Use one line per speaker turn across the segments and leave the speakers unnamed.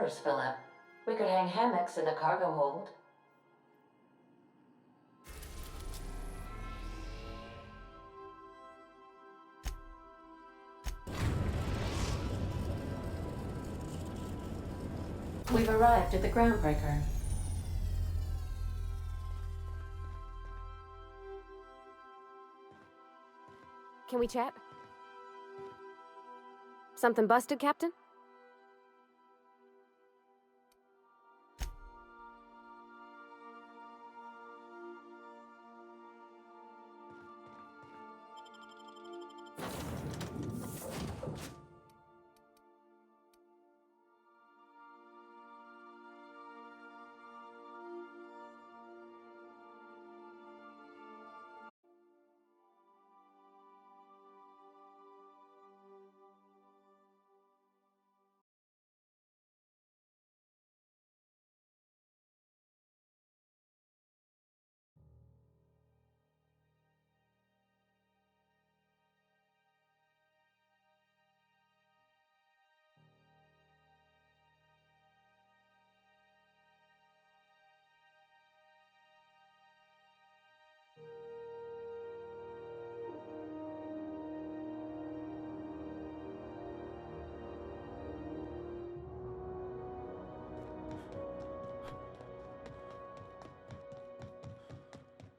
quarters fill up. We could hang hammocks in the cargo hold. We've arrived at the Groundbreaker.
Can we chat? Something busted, Captain?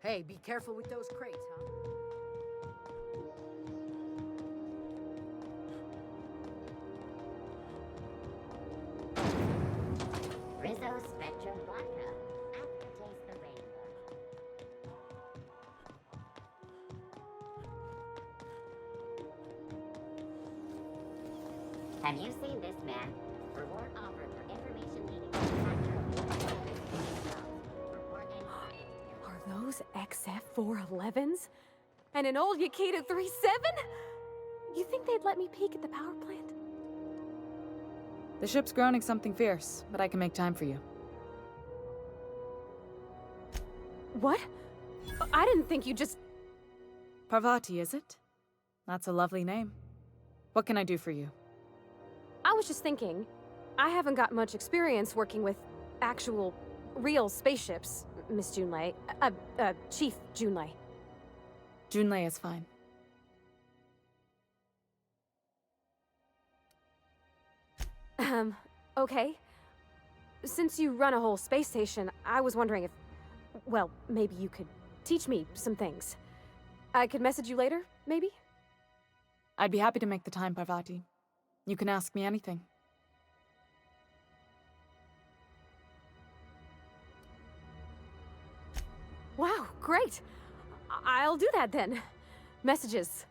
Hey, be careful with those crates, huh?
Rizzo Spectrum Vodka. Aftertaste the rainbow. Have you seen this man? Reward offered for information leading to the capture of Report any science.
Are those XF-411s? And an old Yakita 37? You think they'd let me peek at the power plant?
The ship's groaning something fierce, but I can make time for you.
What? I didn't think you just...
Parvati, is it? That's a lovely name. What can I do for you?
I was just thinking, I haven't got much experience working with actual, real spaceships, Miss Junlei. Chief Junlei.
Junlei is fine.
Okay. Since you run a whole space station, I was wondering if... Well, maybe you could teach me some things. I could message you later, maybe?
I'd be happy to make the time, Parvati. You can ask me anything.
Wow, great! I'll do that then. Messages.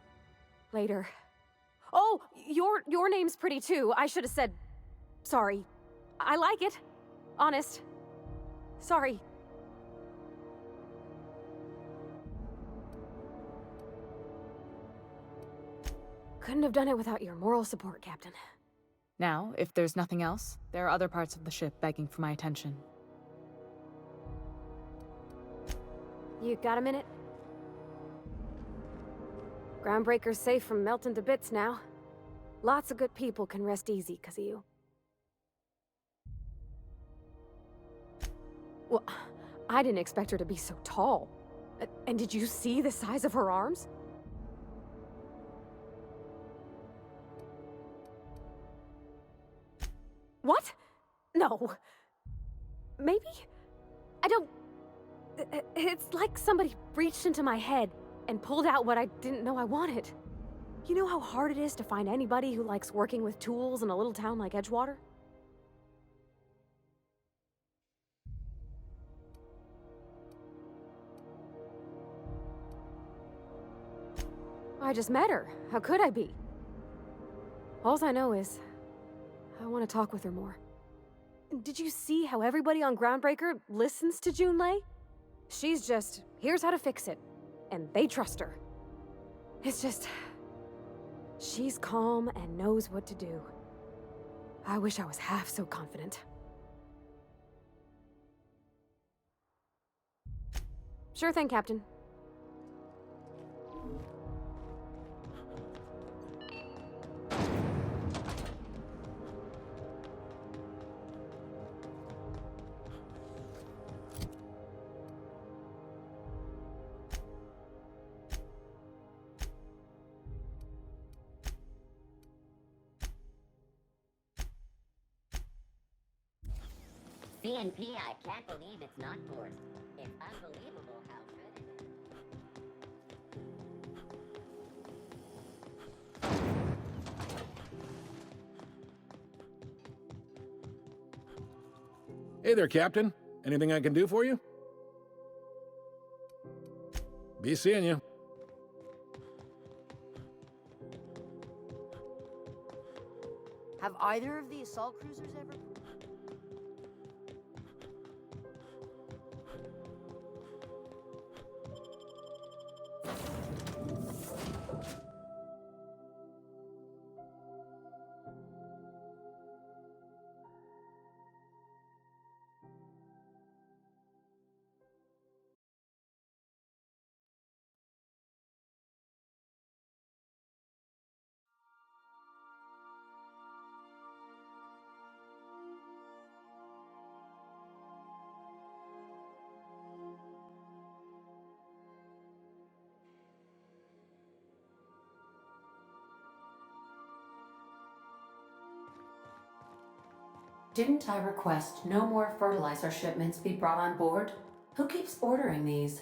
Later. Oh, your name's pretty too. I should have said... Sorry. I like it. Honest. Sorry. Couldn't have done it without your moral support, Captain.
Now, if there's nothing else, there are other parts of the ship begging for my attention.
You got a minute? Groundbreaker's safe from melting to bits now. Lots of good people can rest easy because of you. Well, I didn't expect her to be so tall. And did you see the size of her arms? What? No. Maybe? I don't... It's like somebody reached into my head and pulled out what I didn't know I wanted. You know how hard it is to find anybody who likes working with tools in a little town like Edgewater? I just met her. How could I be? Alls I know is, I want to talk with her more. Did you see how everybody on Groundbreaker listens to Junlei? She's just, here's how to fix it. And they trust her. It's just... She's calm and knows what to do. I wish I was half so confident. Sure thing, Captain.
CNP, I can't believe it's not forced. It's unbelievable how good it is.
Hey there, Captain. Anything I can do for you? Be seeing you.
Have either of the assault cruisers ever...
Didn't I request no more fertilizer shipments be brought on board? Who keeps ordering these?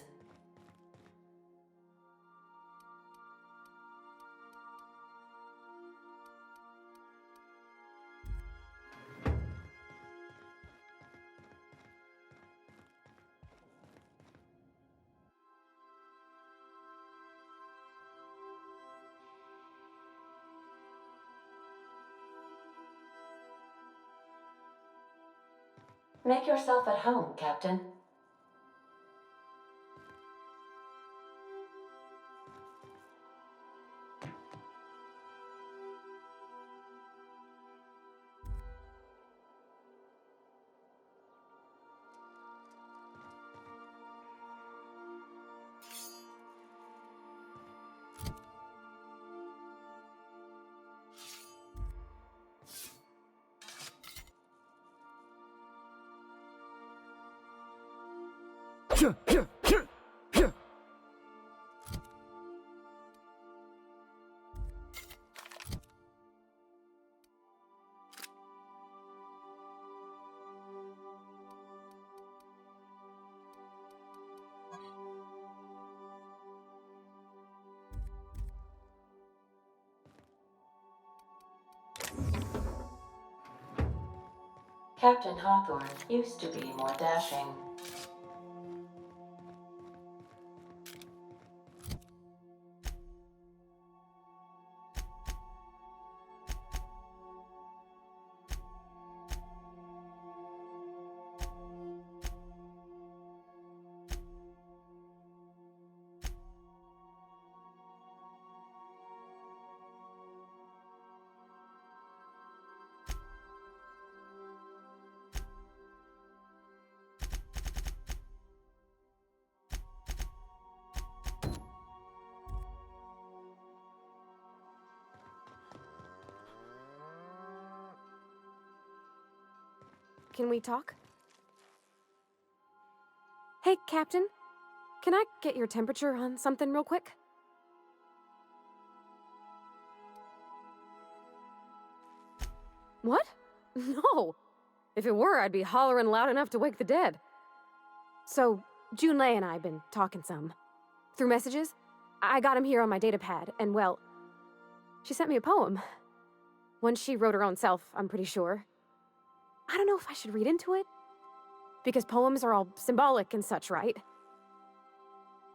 Make yourself at home, Captain. Captain Hawthorne used to be more dashing.
Can we talk? Hey, Captain. Can I get your temperature on something real quick? What? No. If it were, I'd be hollering loud enough to wake the dead. So, Junlei and I have been talking some. Through messages. I got him here on my datapad, and well, she sent me a poem. One she wrote her own self, I'm pretty sure. I don't know if I should read into it. Because poems are all symbolic and such, right?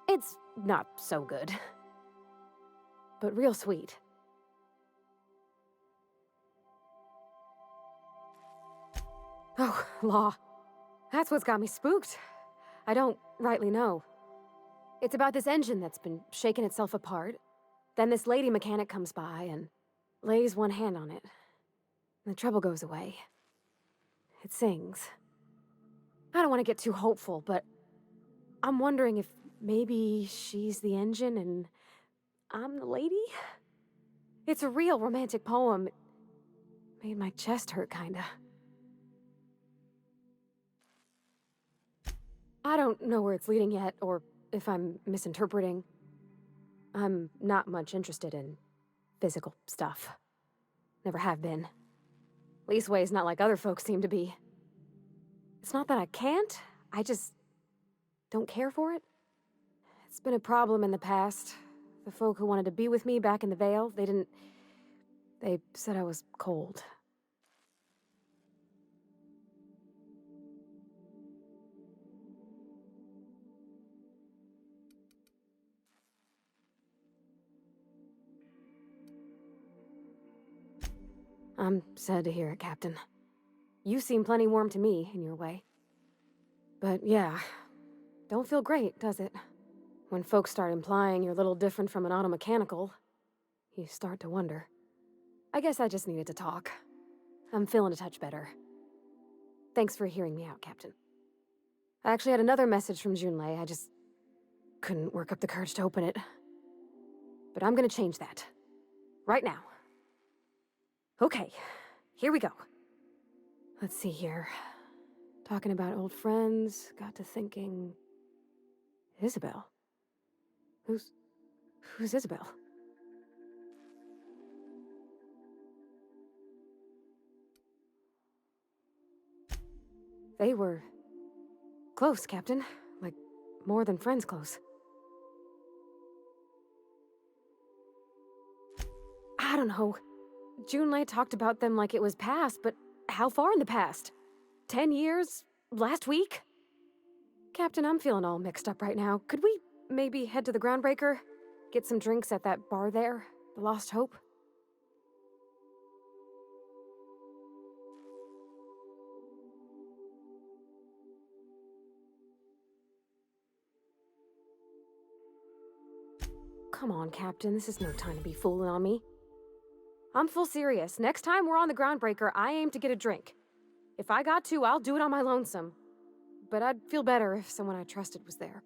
It's not so good. But real sweet. Oh, Law. That's what's got me spooked. I don't rightly know. It's about this engine that's been shaking itself apart. Then this lady mechanic comes by and lays one hand on it. And the trouble goes away. It sings. I don't want to get too hopeful, but I'm wondering if maybe she's the engine and I'm the lady? It's a real romantic poem. It made my chest hurt, kinda. I don't know where it's leading yet, or if I'm misinterpreting. I'm not much interested in physical stuff. Never have been. Leastways, not like other folks seem to be. It's not that I can't, I just don't care for it. It's been a problem in the past. The folk who wanted to be with me back in the Vale, they said I was cold. I'm sad to hear it, Captain. You seem plenty warm to me, in your way. But yeah, don't feel great, does it? When folks start implying you're a little different from an automechanical, you start to wonder. I guess I just needed to talk. I'm feeling a touch better. Thanks for hearing me out, Captain. I actually had another message from Junlei, I just couldn't work up the courage to open it. But I'm gonna change that. Right now. Okay, here we go. Let's see here. Talking about old friends, got to thinking... Isabel? Who's Isabel? They were... close, Captain. Like, more than friends close. I don't know. Junlei talked about them like it was past, but how far in the past? 10 years? Last week? Captain, I'm feeling all mixed up right now. Could we maybe head to the Groundbreaker? Get some drinks at that bar there? The Lost Hope? Come on, Captain. This is no time to be fooling on me. I'm full serious. Next time we're on the Groundbreaker, I aim to get a drink. If I got to, I'll do it on my lonesome. But I'd feel better if someone I trusted was there.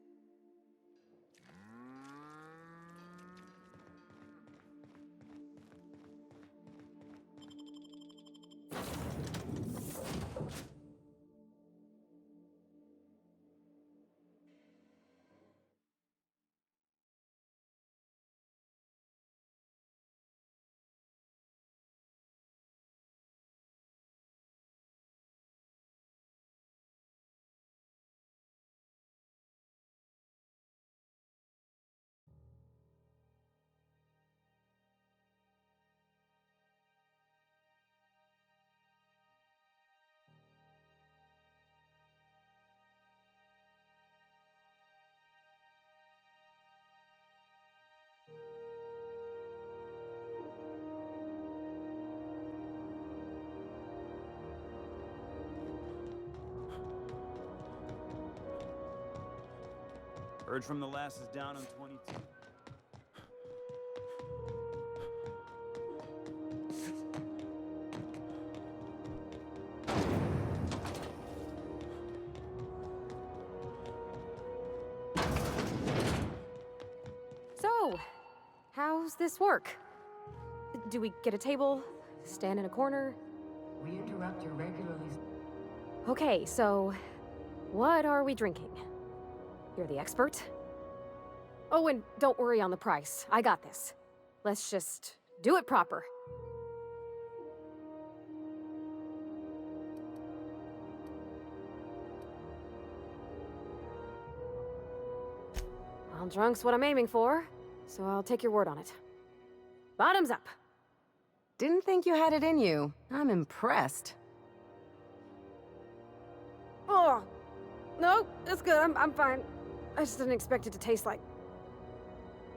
Urge from the last is down on 22.
So, how's this work? Do we get a table? Stand in a corner?
We interrupt your regularly...
Okay, so... what are we drinking? You're the expert? Oh, and don't worry on the price. I got this. Let's just do it proper. Well, drunk's what I'm aiming for, so I'll take your word on it. Bottoms up!
Didn't think you had it in you. I'm impressed.
Oh! No, it's good. I'm fine. I just didn't expect it to taste like...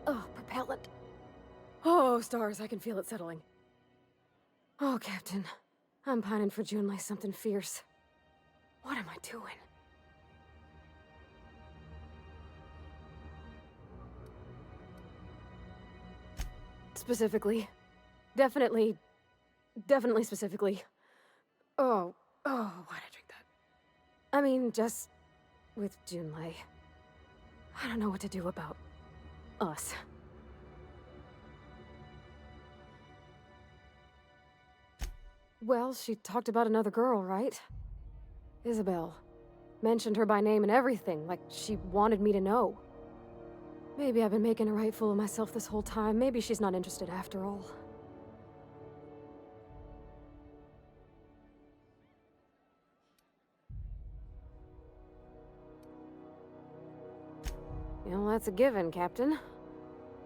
oh, propellant. Oh, stars, I can feel it settling. Oh, Captain. I'm pining for Junlei something fierce. What am I doing? Specifically. Definitely specifically. Oh, why'd I drink that? I mean, just... with Junlei. I don't know what to do about... us. Well, she talked about another girl, right? Isabel. Mentioned her by name and everything, like she wanted me to know. Maybe I've been making a right fool of myself this whole time. Maybe she's not interested after all. You know, that's a given, Captain.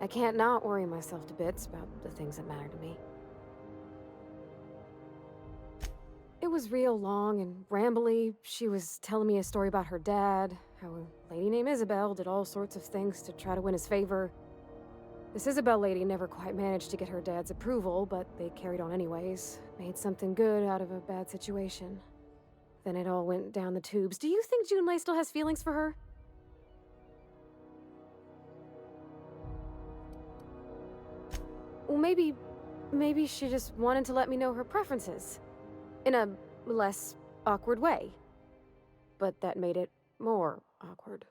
I can't not worry myself to bits about the things that matter to me. It was real long and rambly. She was telling me a story about her dad, how a lady named Isabel did all sorts of things to try to win his favor. This Isabel lady never quite managed to get her dad's approval, but they carried on anyways. Made something good out of a bad situation. Then it all went down the tubes. Do you think Junlei still has feelings for her? Well, maybe she just wanted to let me know her preferences. In a less awkward way. But that made it more awkward.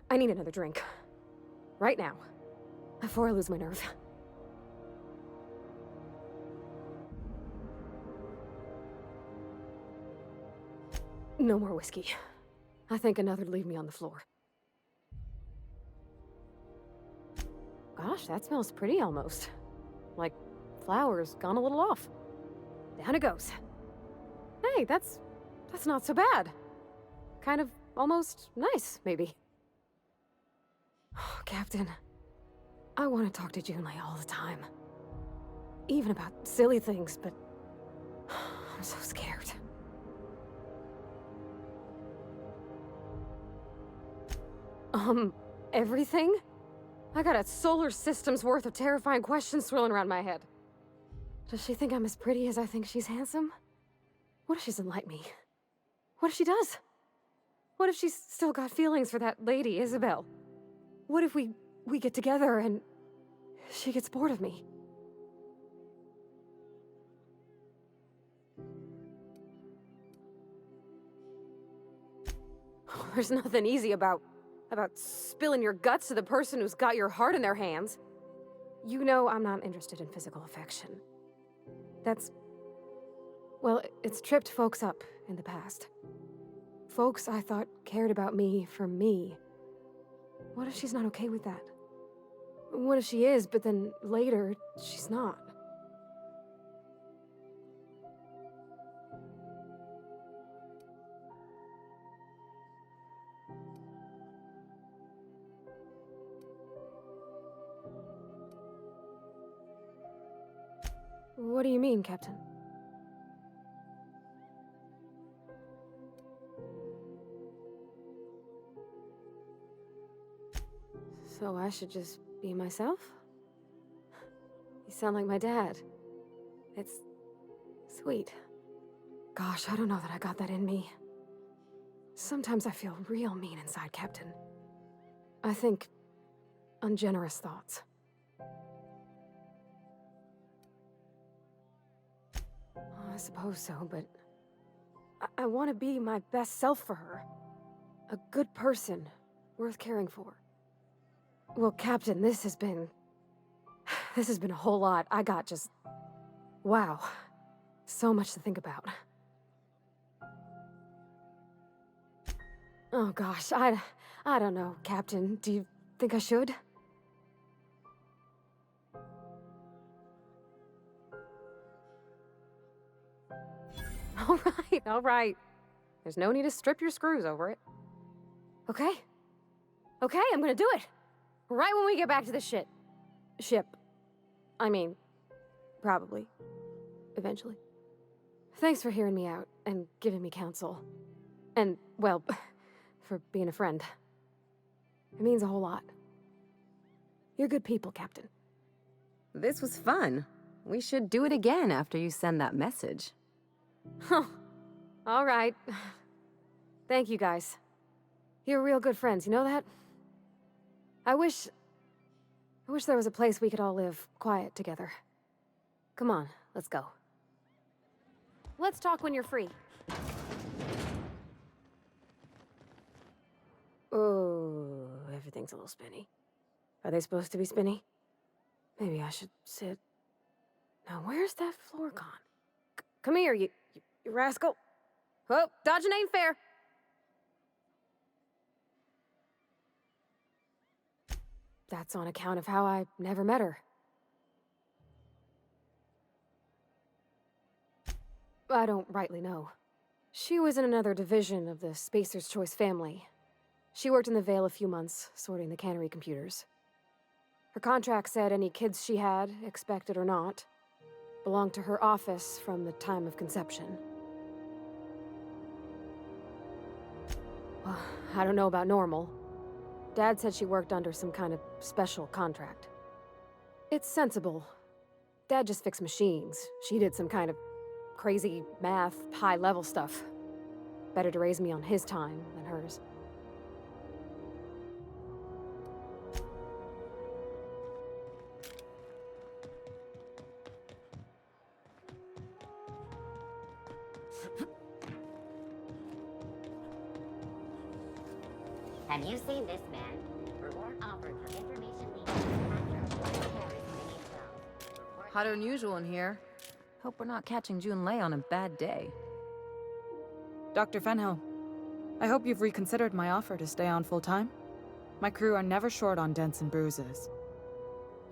I need another drink. Right now. Before I lose my nerve. No more whiskey. I think another'd leave me on the floor. Gosh, that smells pretty almost. Like flowers gone a little off. Down it goes. Hey, that's not so bad. Kind of almost nice, maybe. Oh, Captain, I want to talk to Junlei all the time. Even about silly things, but I'm so scared. Everything? I got a solar system's worth of terrifying questions swirling around my head. Does she think I'm as pretty as I think she's handsome? What if she doesn't like me? What if she does? What if she's still got feelings for that lady, Isabel? What if we get together and she gets bored of me? There's nothing easy about spilling your guts to the person who's got your heart in their hands. You know I'm not interested in physical affection. Well, it's tripped folks up in the past. Folks I thought cared about me for me. What if she's not okay with that? What if she is, but then later, she's not? What do you mean, Captain? So I should just be myself? You sound like my dad. It's sweet. Gosh, I don't know that I got that in me. Sometimes I feel real mean inside, Captain. I think ungenerous thoughts. I suppose so, but I want to be my best self for her. A good person, worth caring for. Well, Captain, this has been a whole lot. I got just... wow. So much to think about. Oh gosh, I don't know, Captain. Do you think I should? All right. There's no need to strip your screws over it. Okay? Okay, I'm gonna do it. Right when we get back to the ship. I mean, probably. Eventually. Thanks for hearing me out and giving me counsel. And, well, for being a friend. It means a whole lot. You're good people, Captain.
This was fun. We should do it again after you send that message.
Huh. All right. Thank you, guys. You're real good friends, you know that? I wish there was a place we could all live quiet together. Come on, let's go. Let's talk when you're free. Oh, everything's a little spinny. Are they supposed to be spinny? Maybe I should sit. Now, where's that floor gone? Come here, you rascal. Oh, dodging ain't fair. That's on account of how I never met her. I don't rightly know. She was in another division of the Spacer's Choice family. She worked in the Vale a few months, sorting the cannery computers. Her contract said any kids she had, expected or not, belonged to her office from the time of conception. Well, I don't know about normal. Dad said she worked under some kind of special contract. It's sensible. Dad just fixed machines. She did some kind of crazy math, high-level stuff. Better to raise me on his time than hers.
Have you seen this man? Reward offered for information leaked after a terrorist mini cells. Report
How unusual in here. Hope we're not catching Junlei on a bad day.
Dr. Fenhill, I hope you've reconsidered my offer to stay on full-time. My crew are never short on dents and bruises.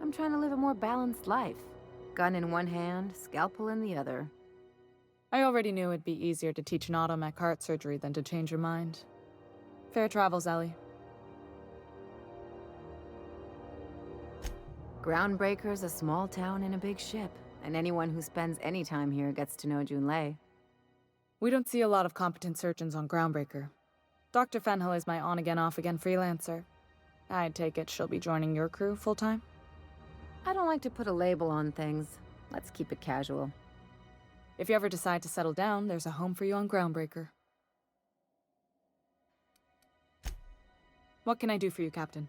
I'm trying to live a more balanced life. Gun in one hand, scalpel in the other.
I already knew it'd be easier to teach an automech heart surgery than to change your mind. Fair travels, Ellie.
Groundbreaker's a small town in a big ship, and anyone who spends any time here gets to know Junlei.
We don't see a lot of competent surgeons on Groundbreaker. Dr. Fenhill is my on-again, off-again freelancer. I take it she'll be joining your crew full-time?
I don't like to put a label on things. Let's keep it casual.
If you ever decide to settle down, there's a home for you on Groundbreaker. What can I do for you, Captain?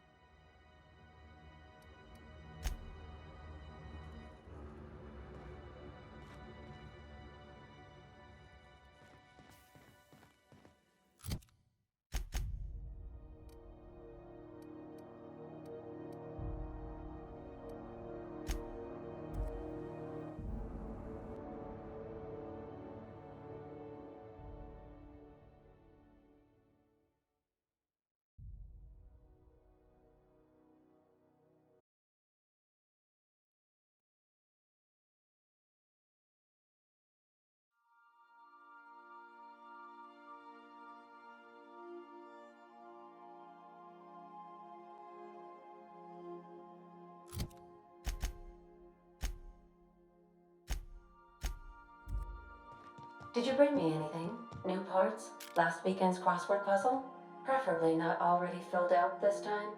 Did you bring me anything? New parts? Last weekend's crossword puzzle? Preferably not already filled out this time.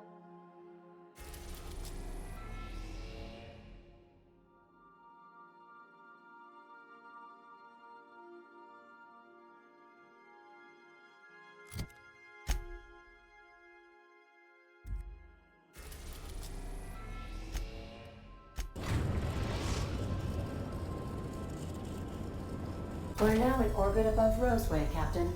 We're now in orbit above Roseway, Captain.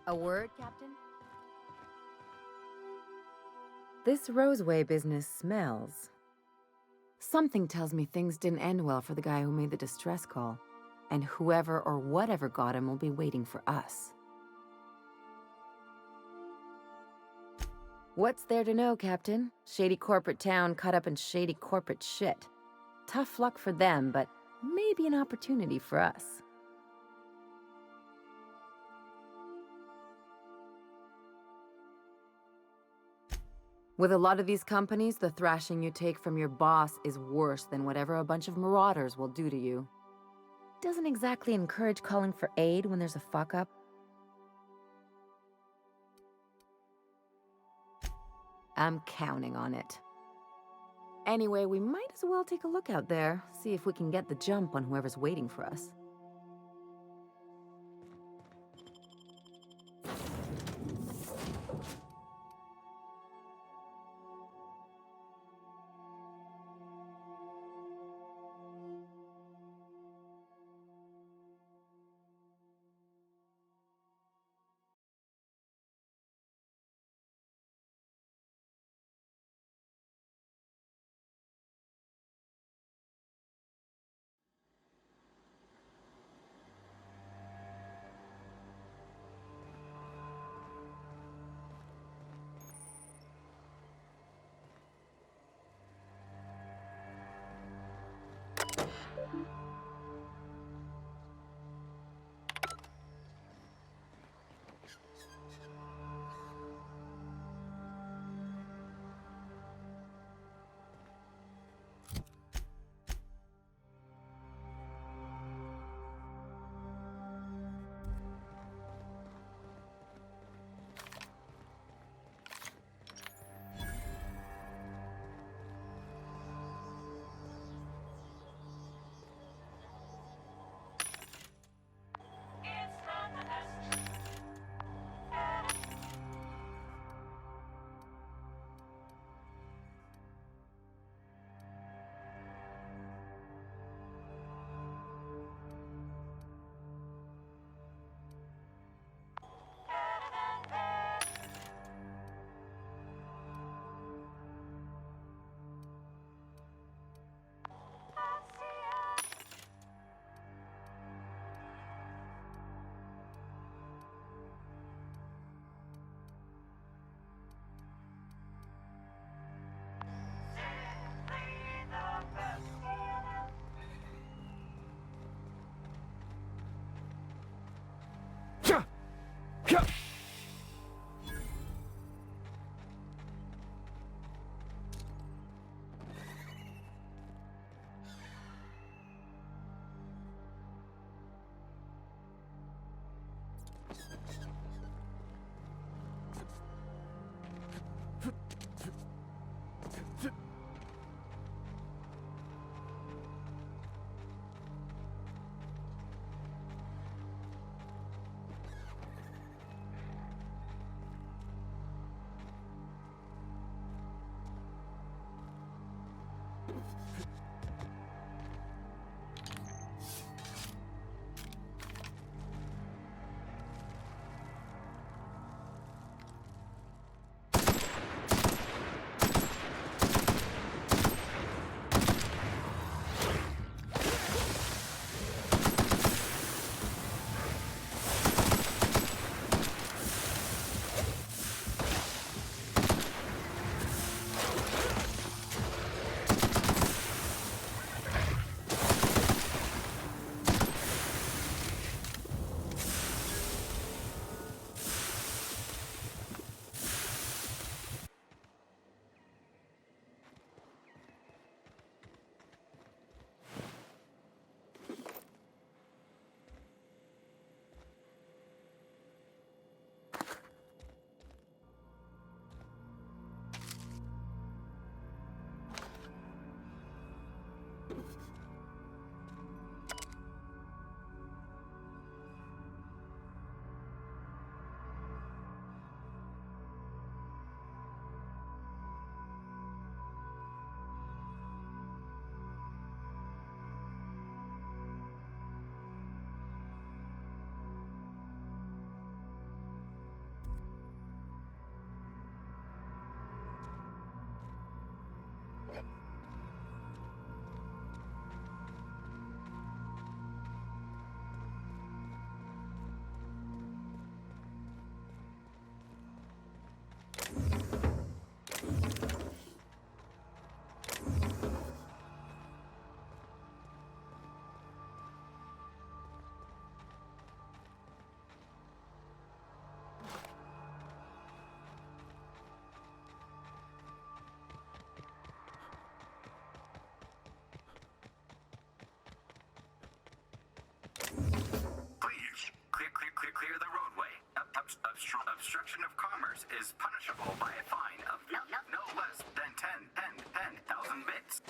A word, Captain? This Roseway business smells. Something tells me things didn't end well for the guy who made the distress call. And whoever or whatever got him will be waiting for us. What's there to know, Captain? Shady corporate town caught up in shady corporate shit. Tough luck for them, but maybe an opportunity for us. With a lot of these companies, the thrashing you take from your boss is worse than whatever a bunch of marauders will do to you. Doesn't exactly encourage calling for aid when there's a fuck-up. I'm counting on it. Anyway, we might as well take a look out there, see if we can get the jump on whoever's waiting for us.
Clear the roadway. Obstruction of commerce is punishable by a fine of no less than 10,000 bits.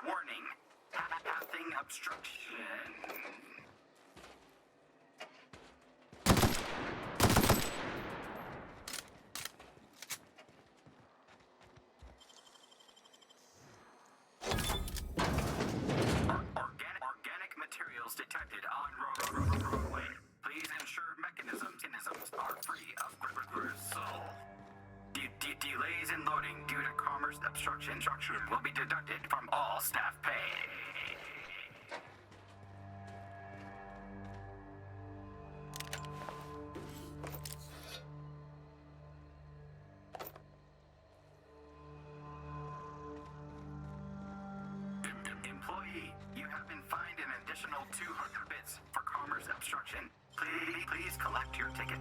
Warning. Passing obstruction. Organic materials detected on roadway. Please ensure mechanisms are free of gristle. Delays in loading due to commerce obstruction will be deducted from all staff pay. Employee, you have been fined an additional 200 bits for commerce obstruction. Please collect your ticket.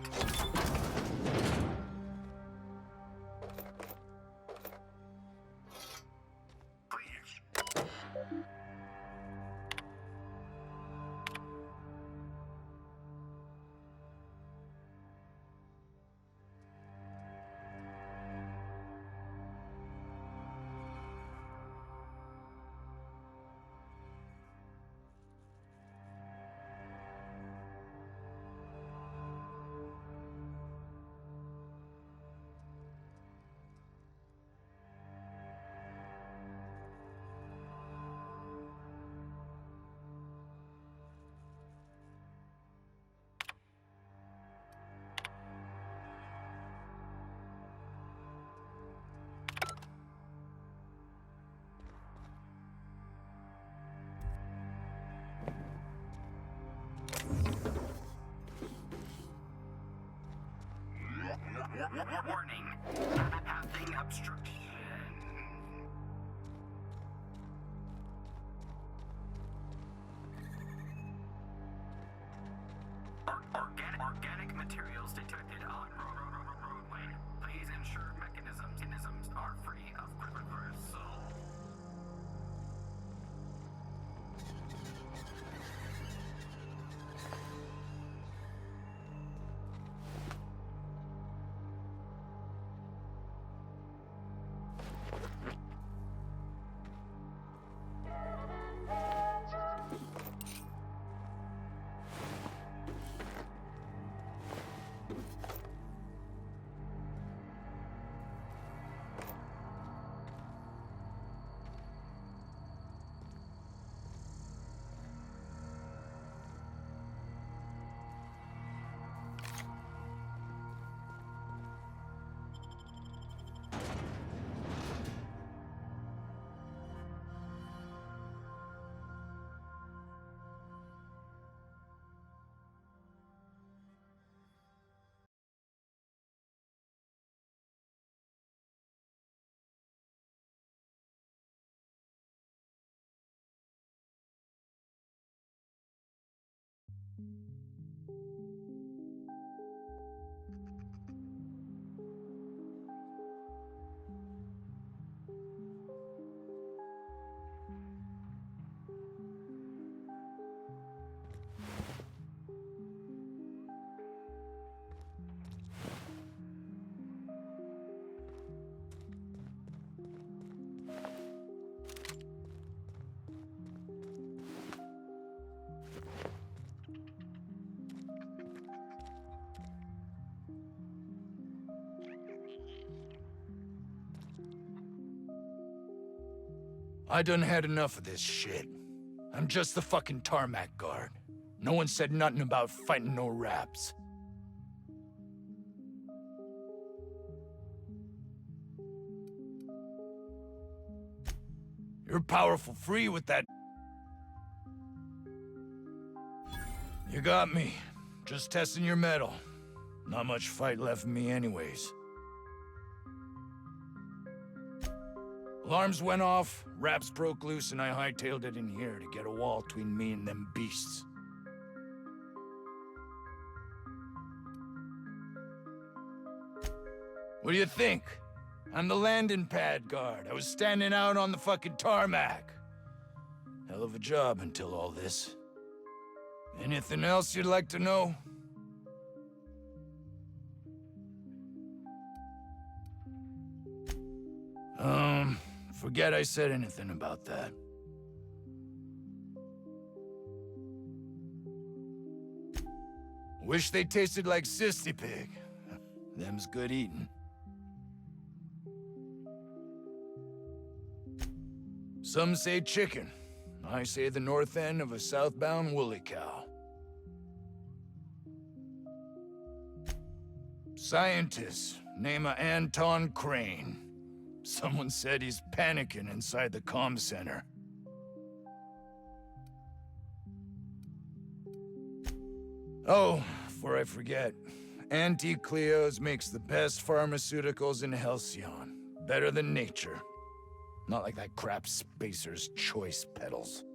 Warning. Passing obstruction. Organic materials detected on roadway. Please ensure mechanisms are free of gristle.
I done had enough of this shit. I'm just the fucking tarmac guard. No one said nothing about fighting no raps. You're powerful free with that. You got me. Just testing your mettle. Not much fight left in me anyways. Alarms went off, raps broke loose, and I hightailed it in here to get a wall between me and them beasts. What do you think? I'm the landing pad guard. I was standing out on the fucking tarmac. Hell of a job until all this. Anything else you'd like to know? Forget I said anything about that. Wish they tasted like Sissy Pig. Them's good eating. Some say chicken. I say the north end of a southbound woolly cow. Scientist, name of Anton Crane. Someone said he's panicking inside the comm center. Oh, before I forget, Auntie Cleo's makes the best pharmaceuticals in Halcyon. Better than nature. Not like that crap Spacer's Choice peddles.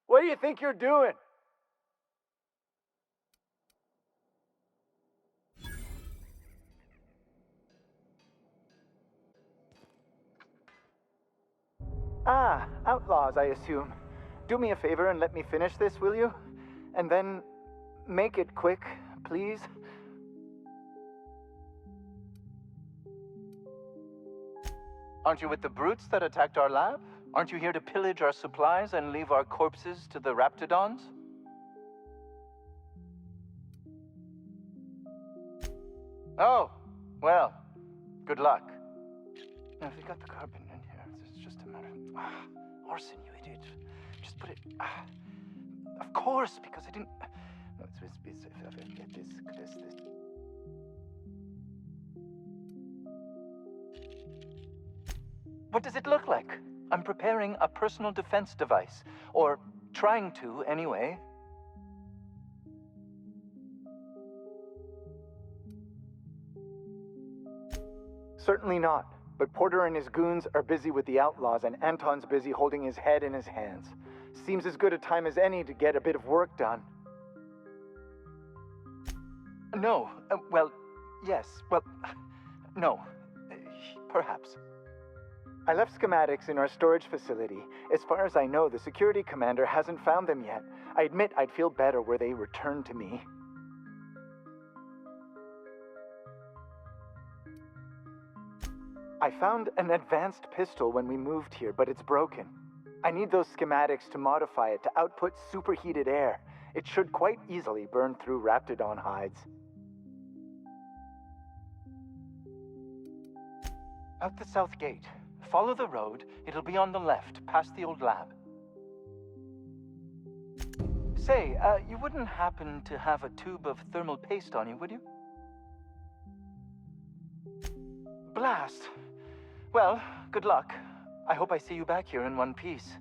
What do you think you're doing? Ah, outlaws, I assume. Do me a favor and let me finish this, will you? And then make it quick, please. Aren't you with the brutes that attacked our lab? Aren't you here to pillage our supplies and leave our corpses to the Raptidons? Oh, well, good luck. Now, if you got the carbon in here, it's just a matter of... arson, you idiot. Just put it... of course, because I didn't... No, this. What does it look like? I'm preparing a personal defense device. Or trying to, anyway. Certainly not. But Porter and his goons are busy with the outlaws, and Anton's busy holding his head in his hands. Seems as good a time as any to get a bit of work done. No. Well, yes. Well, no. Perhaps. I left schematics in our storage facility. As far as I know, the security commander hasn't found them yet. I admit I'd feel better were they returned to me. I found an advanced pistol when we moved here, but it's broken. I need those schematics to modify it to output superheated air. It should quite easily burn through Raptidon hides. Out the south gate. Follow the road. It'll be on the left, past the old lab. Say, you wouldn't happen to have a tube of thermal paste on you, would you? Blast. Well, good luck. I hope I see you back here in one piece.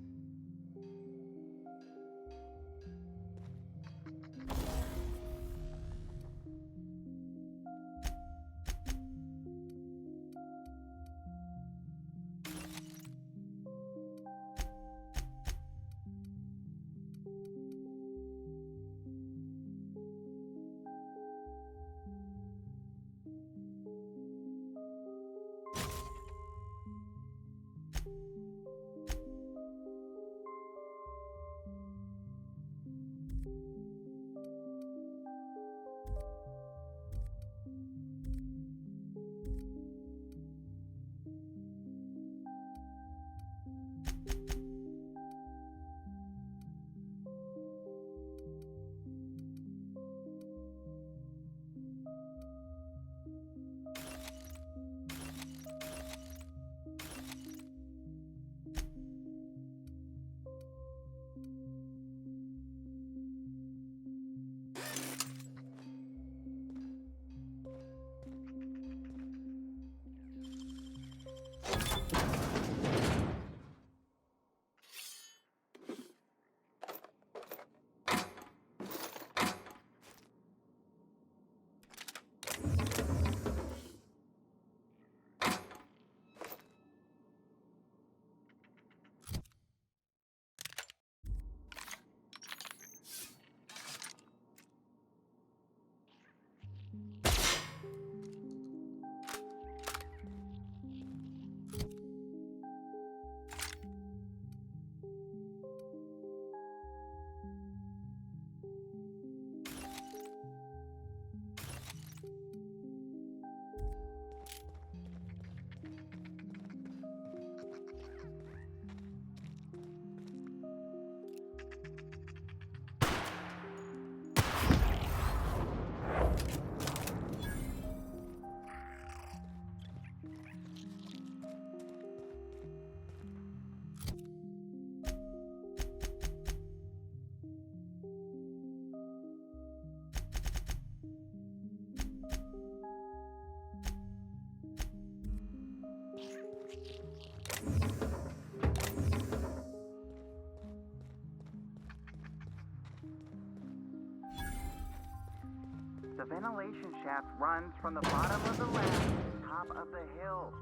ventilation shaft runs from the bottom of the lab to the top of the hill.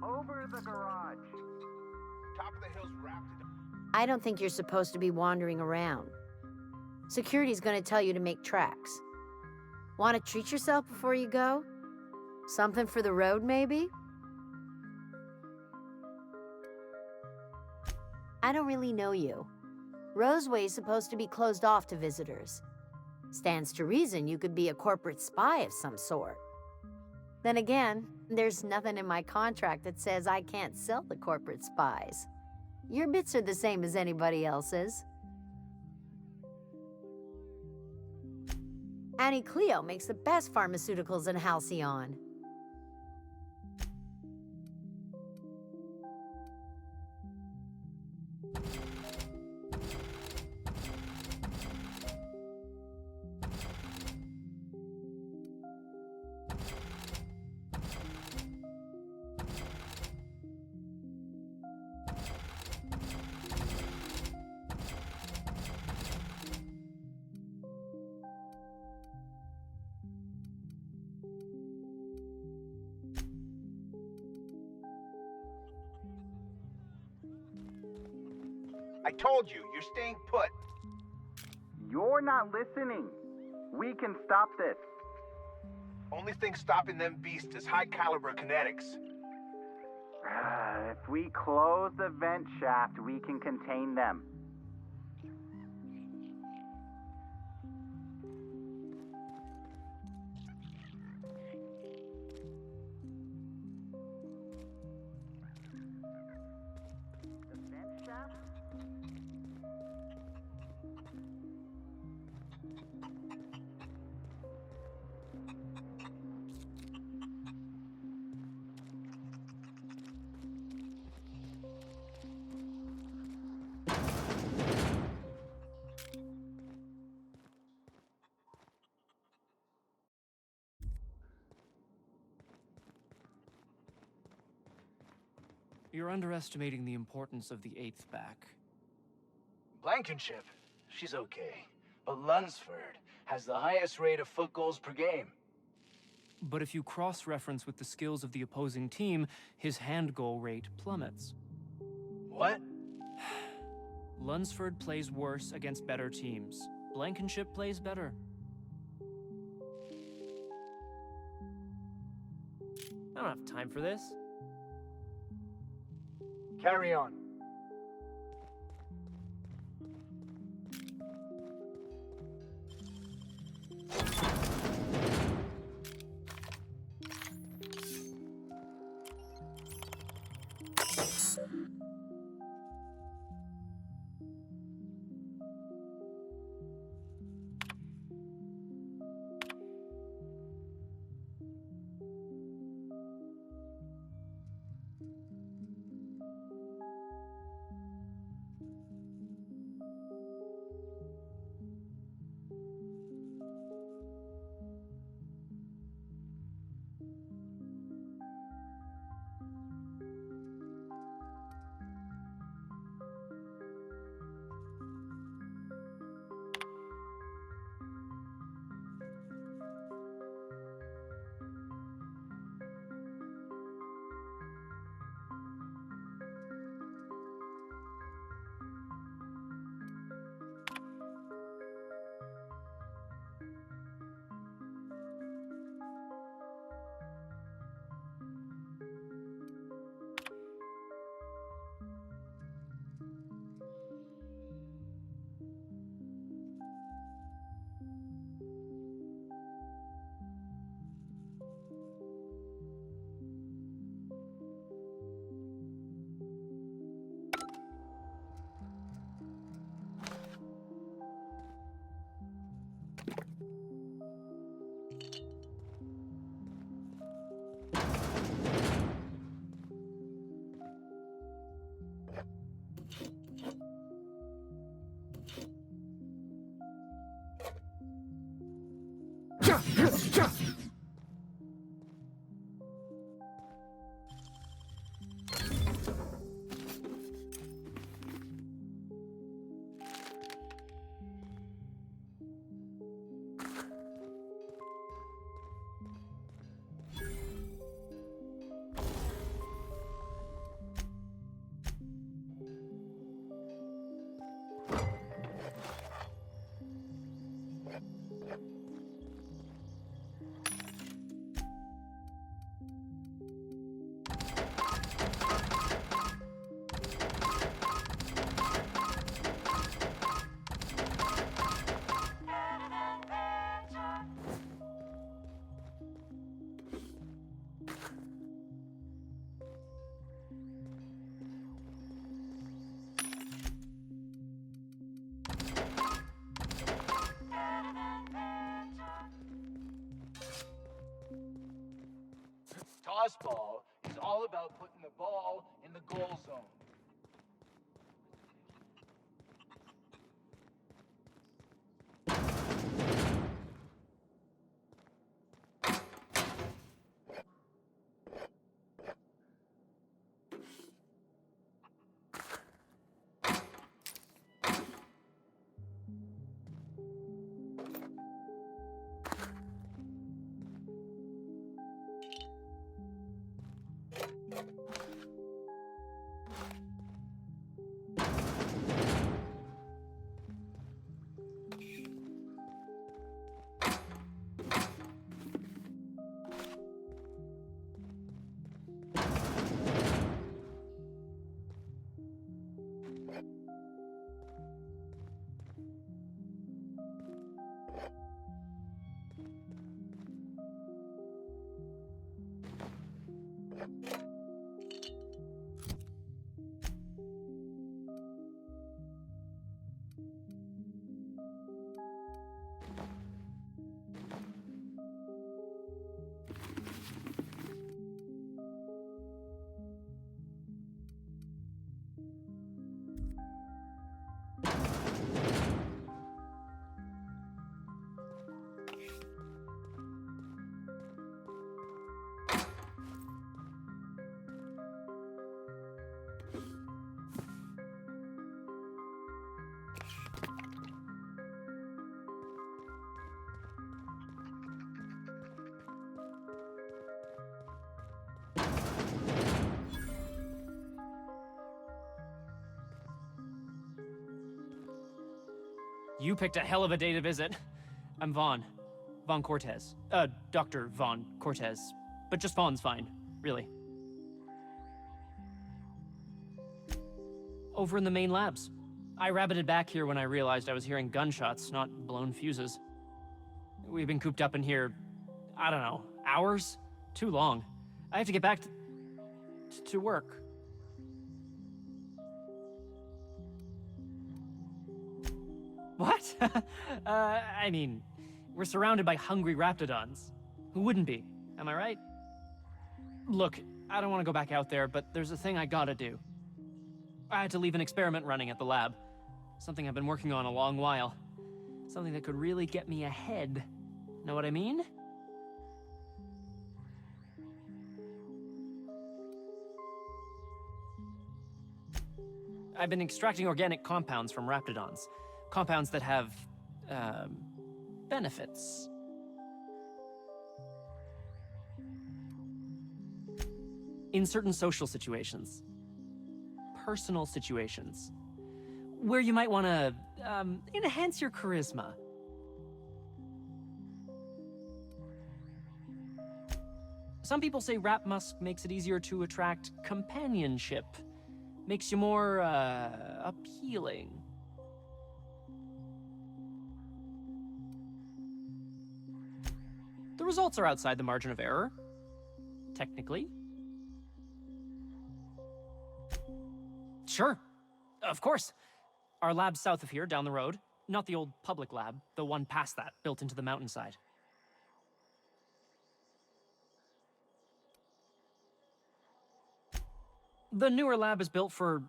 Over the garage. Top of the hill's wrapped.
I don't think you're supposed to be wandering around. Security's gonna tell you to make tracks. Want to treat yourself before you go? Something for the road, maybe? I don't really know you. Roseway's supposed to be closed off to visitors. Stands to reason you could be a corporate spy of some sort. Then again, there's nothing in my contract that says I can't sell the corporate spies. Your bits are the same as anybody else's. Annie Cleo makes the best pharmaceuticals in Halcyon.
I told you, you're staying put. You're not listening. We can stop this.
Only thing stopping them beasts is high caliber kinetics.
If we close the vent shaft, we can contain them. The vent shaft?
You're underestimating the importance of the 8th back.
Blankenship, she's okay. But Lunsford has the highest rate of foot goals per game.
But if you cross-reference with the skills of the opposing team, his hand goal rate plummets.
What?
Lunsford plays worse against better teams. Blankenship plays better. I don't have time for this.
Carry on.
You picked a hell of a day to visit. I'm Vaughn. Vaughn Cortez. Dr. Vaughn Cortez. But just Vaughn's fine, really. Over in the main labs. I rabbited back here when I realized I was hearing gunshots, not blown fuses. We've been cooped up in here, I don't know, hours? Too long. I have to get back to work. What? I mean, we're surrounded by hungry raptidons. Who wouldn't be? Am I right? Look, I don't want to go back out there, but there's a thing I gotta do. I had to leave an experiment running at the lab. Something I've been working on a long while. Something that could really get me ahead. Know what I mean? I've been extracting organic compounds from raptidons. Compounds that have, benefits. In certain social situations. Personal situations. Where you might want to, enhance your charisma. Some people say Rap Musk makes it easier to attract companionship. Makes you more, appealing. The results are outside the margin of error. Technically. Sure. Of course. Our lab's south of here, down the road. Not the old public lab, the one past that, built into the mountainside. The newer lab is built for,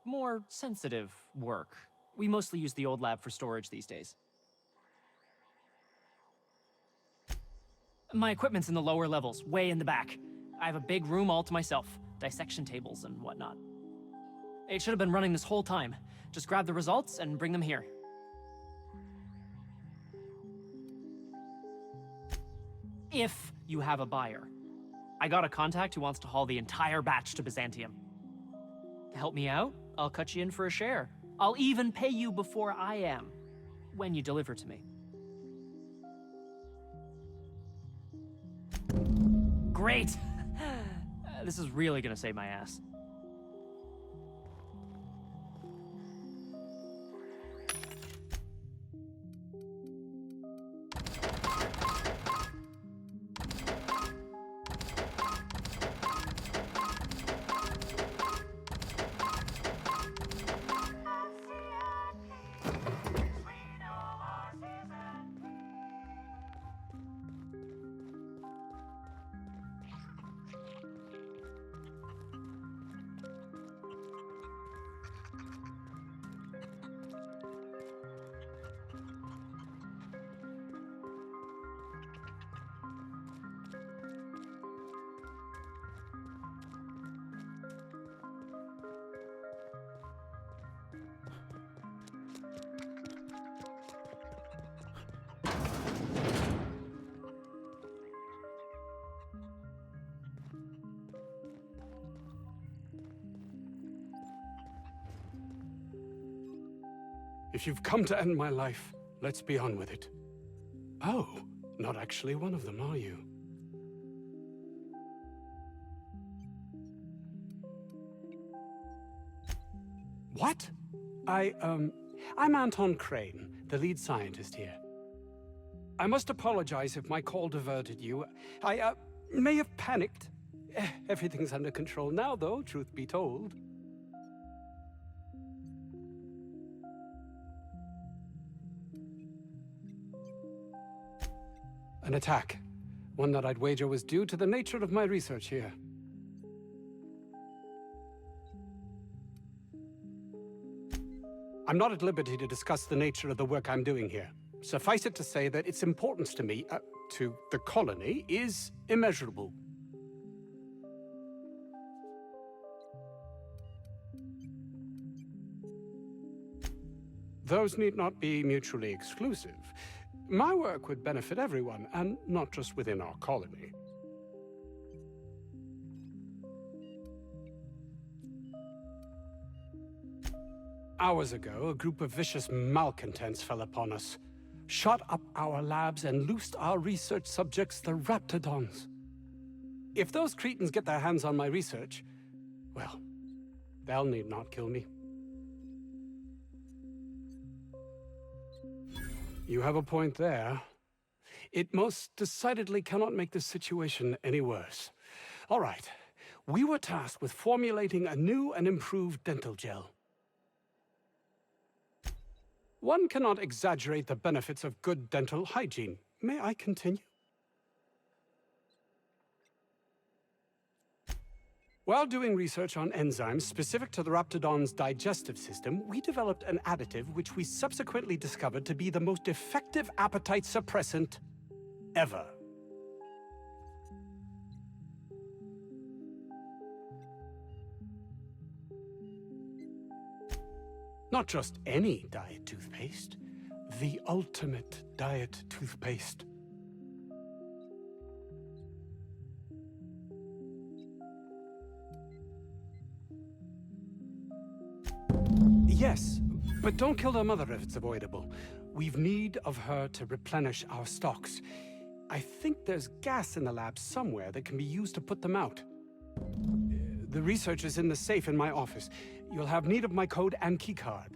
more sensitive work. We mostly use the old lab for storage these days. My equipment's in the lower levels, way in the back. I have a big room all to myself, dissection tables and whatnot. It should have been running this whole time. Just grab the results and bring them here. If you have a buyer. I got a contact who wants to haul the entire batch to Byzantium. Help me out, I'll cut you in for a share. I'll even pay you before I am, when you deliver to me. Great! This is really gonna save my ass.
If you've come to end my life, let's be on with it. Oh, not actually one of them, are you? What? I'm Anton Crane, the lead scientist here. I must apologize if my call diverted you. I may have panicked. Everything's under control now, though, truth be told. An attack. One that I'd wager was due to the nature of my research here. I'm not at liberty to discuss the nature of the work I'm doing here. Suffice it to say that its importance to me, to the colony, is immeasurable. Those need not be mutually exclusive. My work would benefit everyone, and not just within our colony. Hours ago, a group of vicious malcontents fell upon us, shot up our labs, and loosed our research subjects, the Raptidons. If those cretins get their hands on my research, well, they'll need not kill me. You have a point there. It most decidedly cannot make the situation any worse. All right, we were tasked with formulating a new and improved dental gel. One cannot exaggerate the benefits of good dental hygiene. May I continue? While doing research on enzymes specific to the Raptidon's digestive system, we developed an additive which we subsequently discovered to be the most effective appetite suppressant ever. Not just any diet toothpaste, the ultimate diet toothpaste. Yes, but don't kill their mother if it's avoidable. We've need of her to replenish our stocks. I think there's gas in the lab somewhere that can be used to put them out. The research is in the safe in my office. You'll have need of my code and keycard.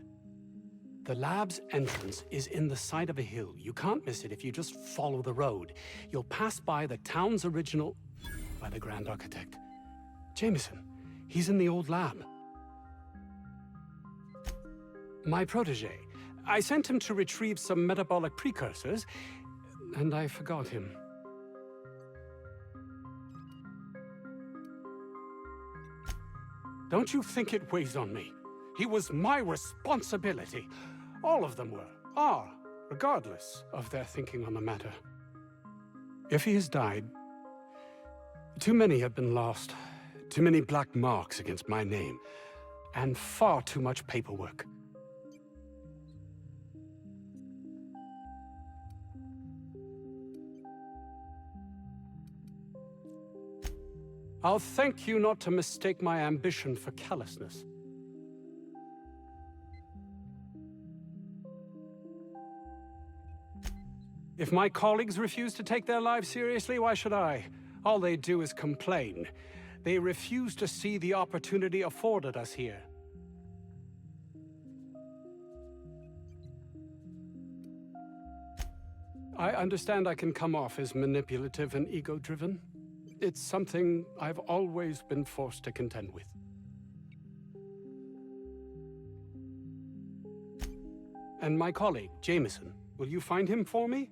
The lab's entrance is in the side of a hill. You can't miss it if you just follow the road. You'll pass by the town's original... by the Grand Architect. Jameson. He's in the old lab. My protege. I sent him to retrieve some metabolic precursors, and I forgot him. Don't you think it weighs on me? He was my responsibility. All of them are, regardless of their thinking on the matter. If he has died, too many have been lost. Too many black marks against my name, and far too much paperwork. I'll thank you not to mistake my ambition for callousness. If my colleagues refuse to take their lives seriously, why should I? All they do is complain. They refuse to see the opportunity afforded us here. I understand I can come off as manipulative and ego-driven. It's something I've always been forced to contend with. And my colleague, Jameson, will you find him for me?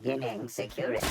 Beginning security.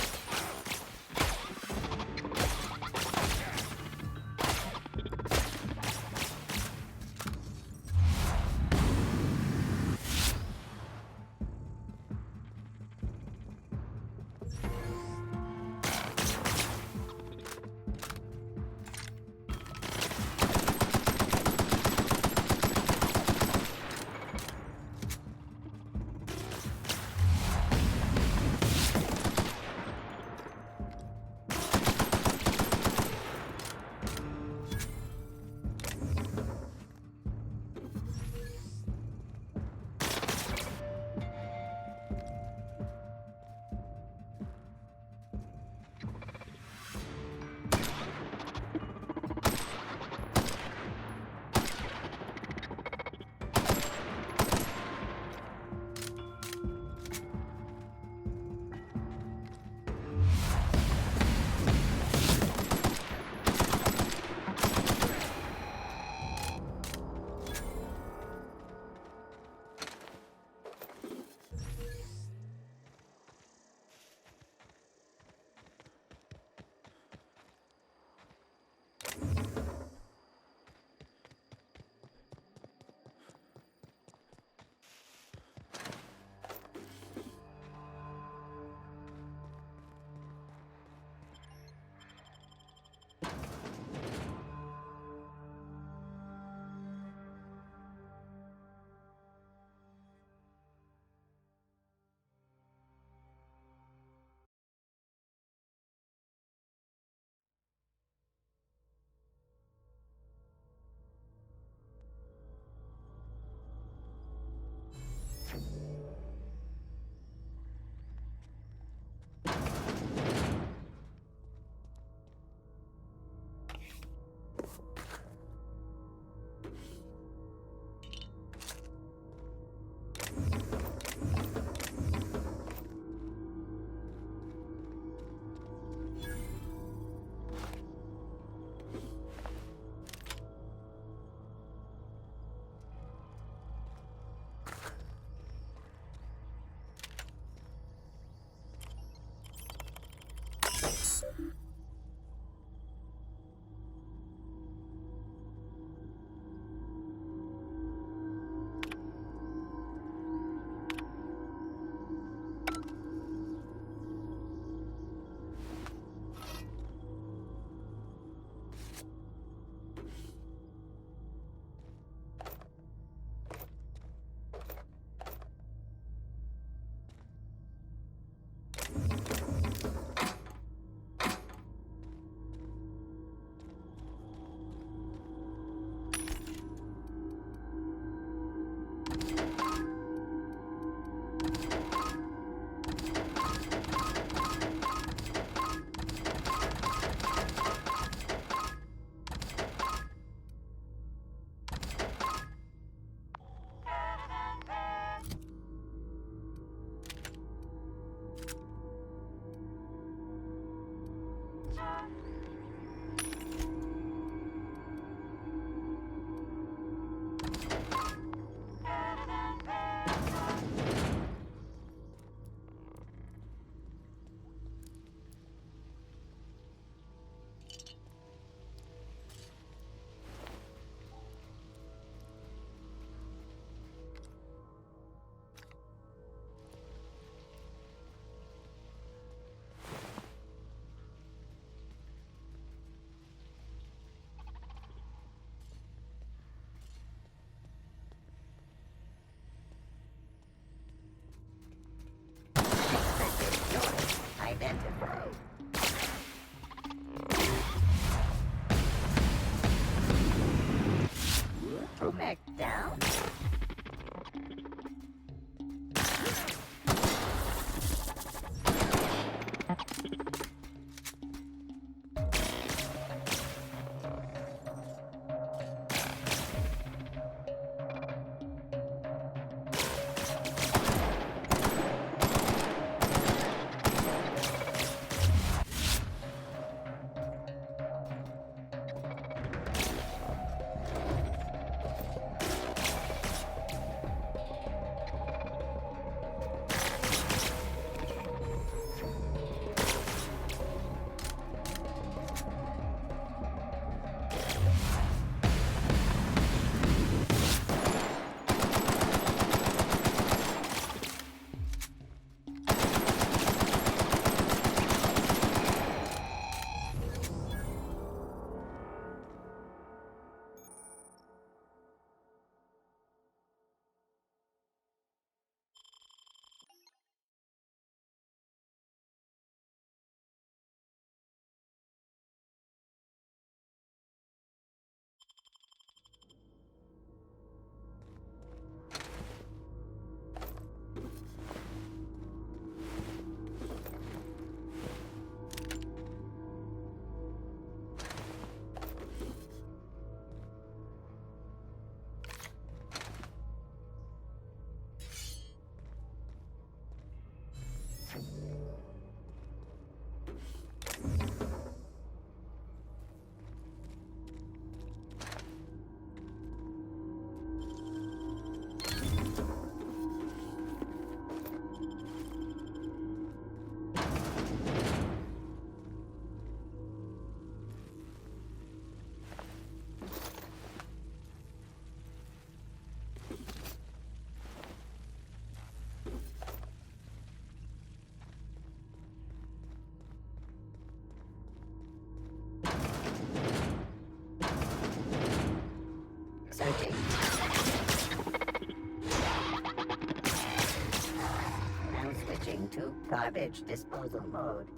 Garbage disposal mode.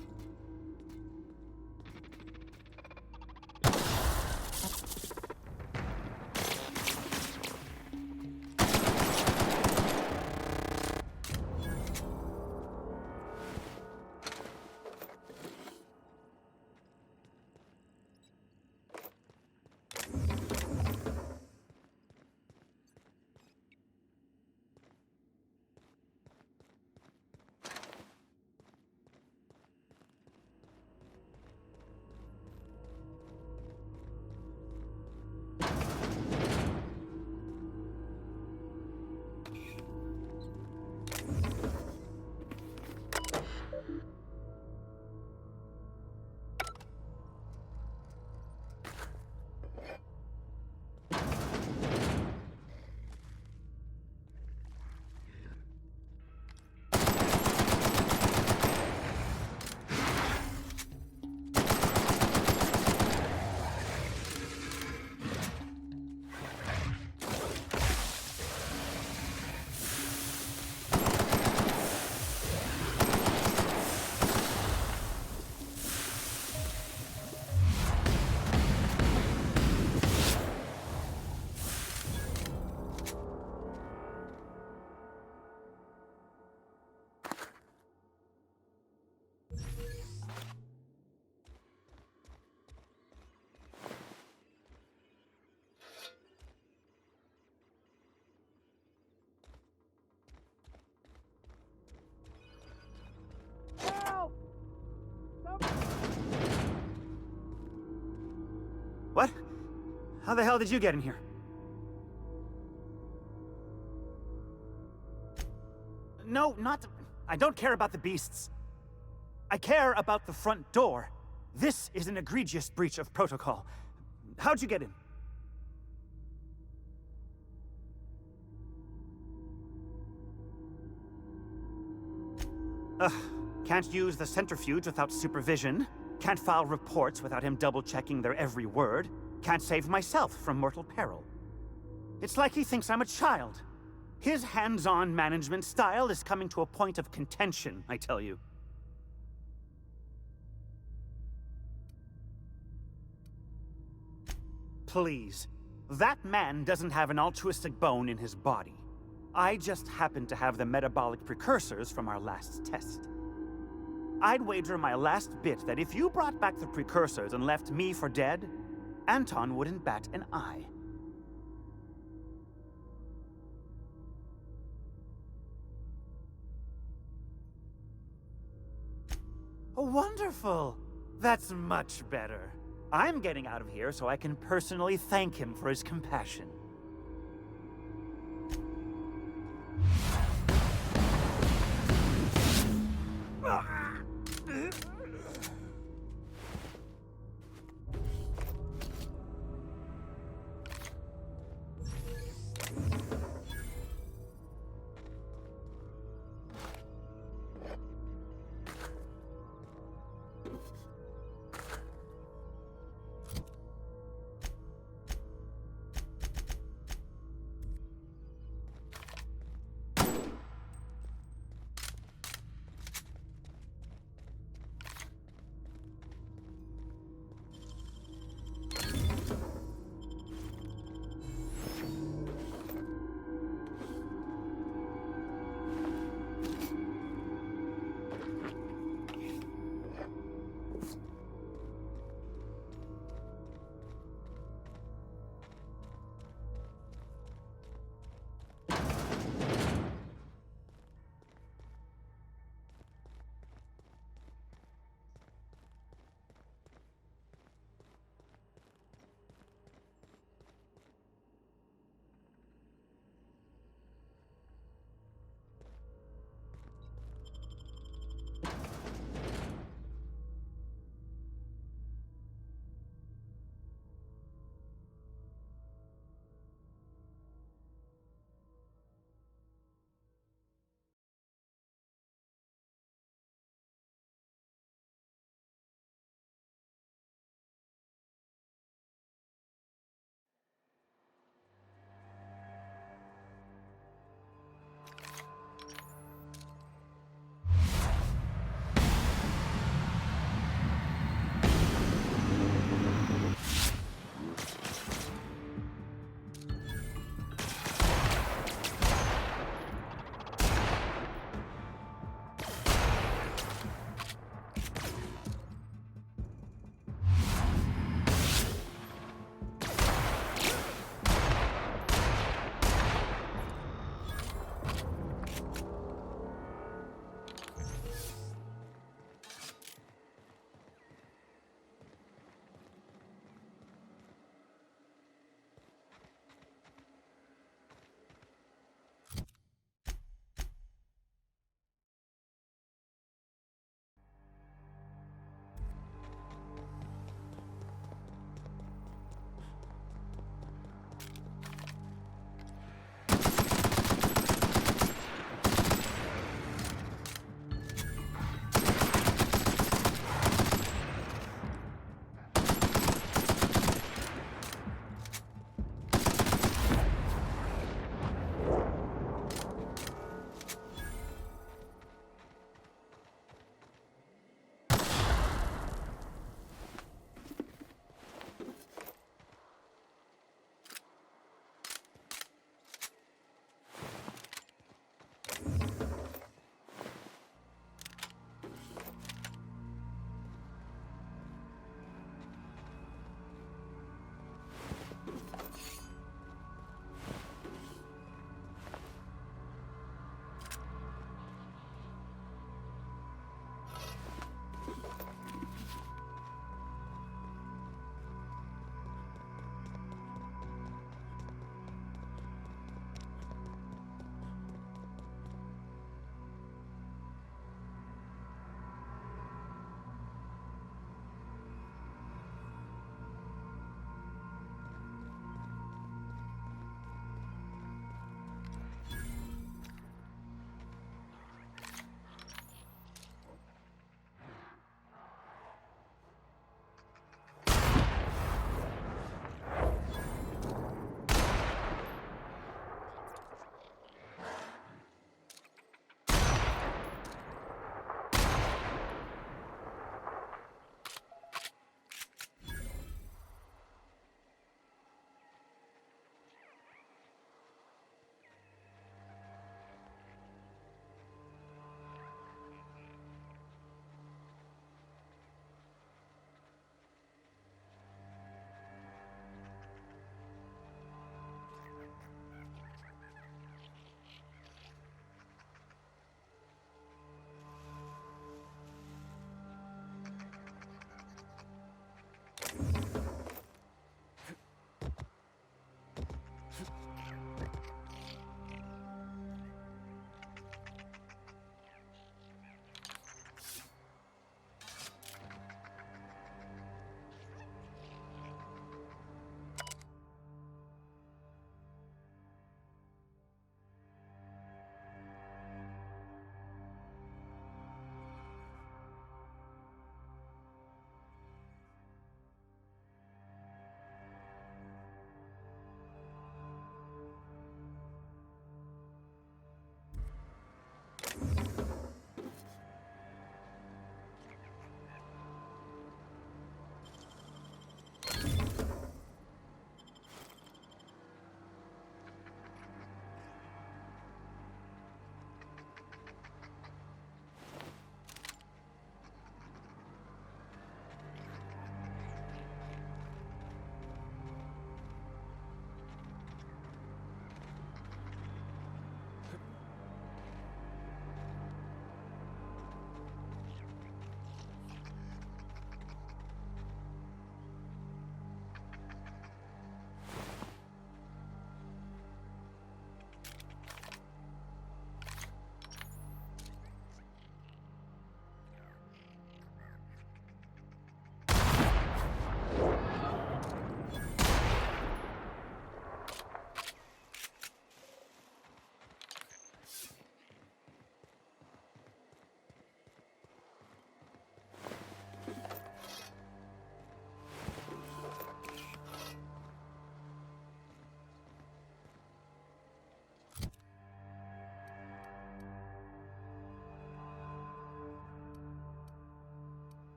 What? How the hell did you get in here? No, not... I don't care about the beasts. I care about the front door. This is an egregious breach of protocol. How'd you get in? Can't use the centrifuge without supervision. Can't file reports without him double-checking their every word. Can't save myself from mortal peril. It's like he thinks I'm a child. His hands-on management style is coming to a point of contention, I tell you. Please. That man doesn't have an altruistic bone in his body. I just happen to have the metabolic precursors from our last test. I'd wager my last bit that if you brought back the precursors and left me for dead, Anton wouldn't bat an eye. Oh, wonderful! That's much better. I'm getting out of here so I can personally thank him for his compassion.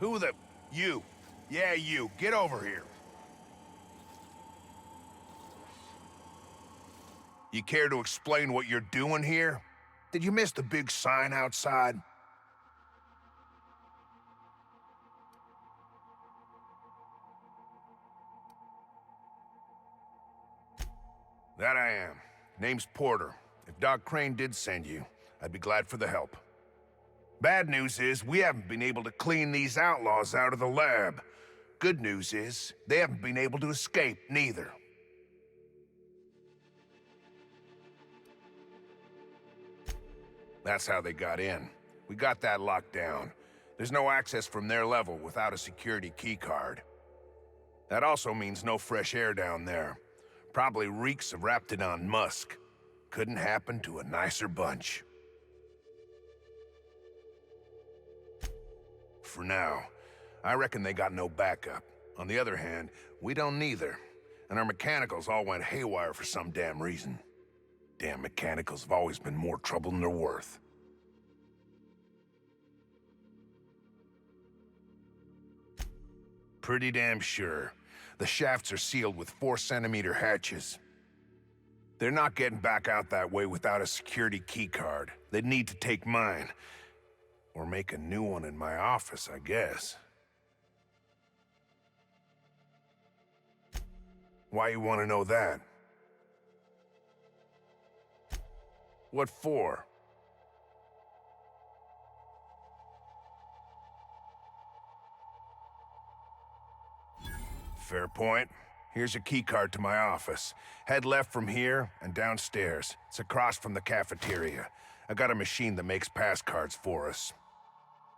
Who the... You. Yeah, you. Get over here. You care to explain what you're doing here? Did you miss the big sign outside? That I am. Name's Porter. If Doc Crane did send you, I'd be glad for the help. Bad news is, we haven't been able to clean these outlaws out of the lab. Good news is, they haven't been able to escape, neither. That's how they got in. We got that locked down. There's no access from their level without a security keycard. That also means no fresh air down there. Probably reeks of Raptidon musk. Couldn't happen to a nicer bunch. For now, I reckon they got no backup. On the other hand, we don't neither. And our mechanicals all went haywire for some damn reason. Damn mechanicals have always been more trouble than they're worth. Pretty damn sure. The shafts are sealed with 4-centimeter hatches. They're not getting back out that way without a security keycard. They'd need to take mine. Or make a new one in my office, I guess. Why you want to know that? What for? Fair point. Here's a keycard to my office. Head left from here and downstairs. It's across from the cafeteria. I got a machine that makes pass cards for us.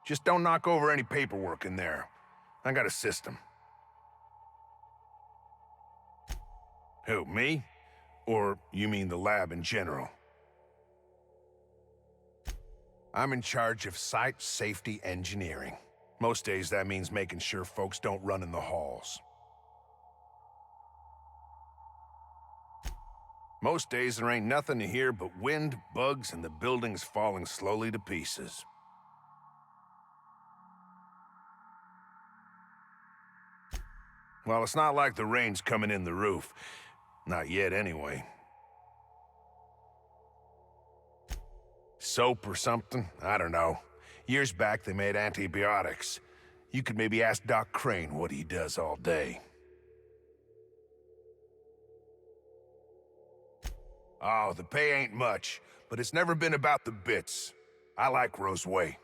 Just don't knock over any paperwork in there. I got a system. Who, me? Or you mean the lab in general? I'm in charge of site safety engineering. Most days that means making sure folks don't run in the halls. Most days there ain't nothing to hear but wind, bugs, and the buildings falling slowly to pieces. Well, it's not like the rain's coming in the roof. Not yet, anyway. Soap or something? I don't know. Years back, they made antibiotics. You could maybe ask Doc Crane what he does all day. Oh, the pay ain't much, but it's never been about the bits. I like Roseway.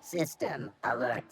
System alert.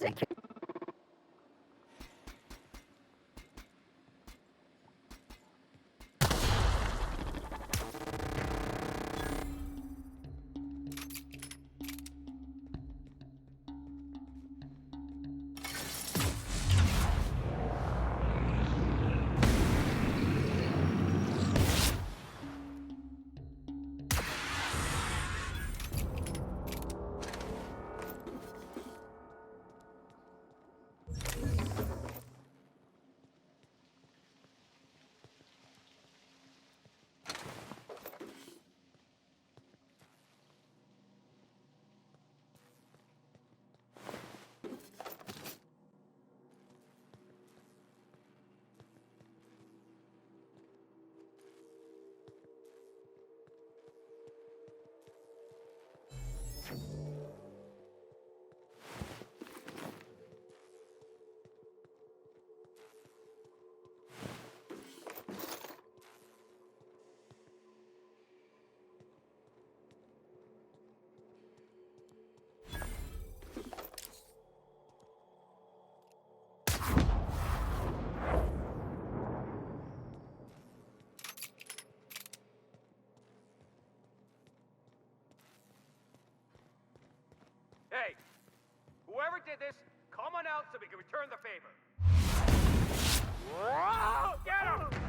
Hey, whoever did this, come on out so we can return the favor. Whoa! Get him!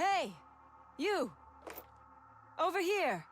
Hey! You! Over here!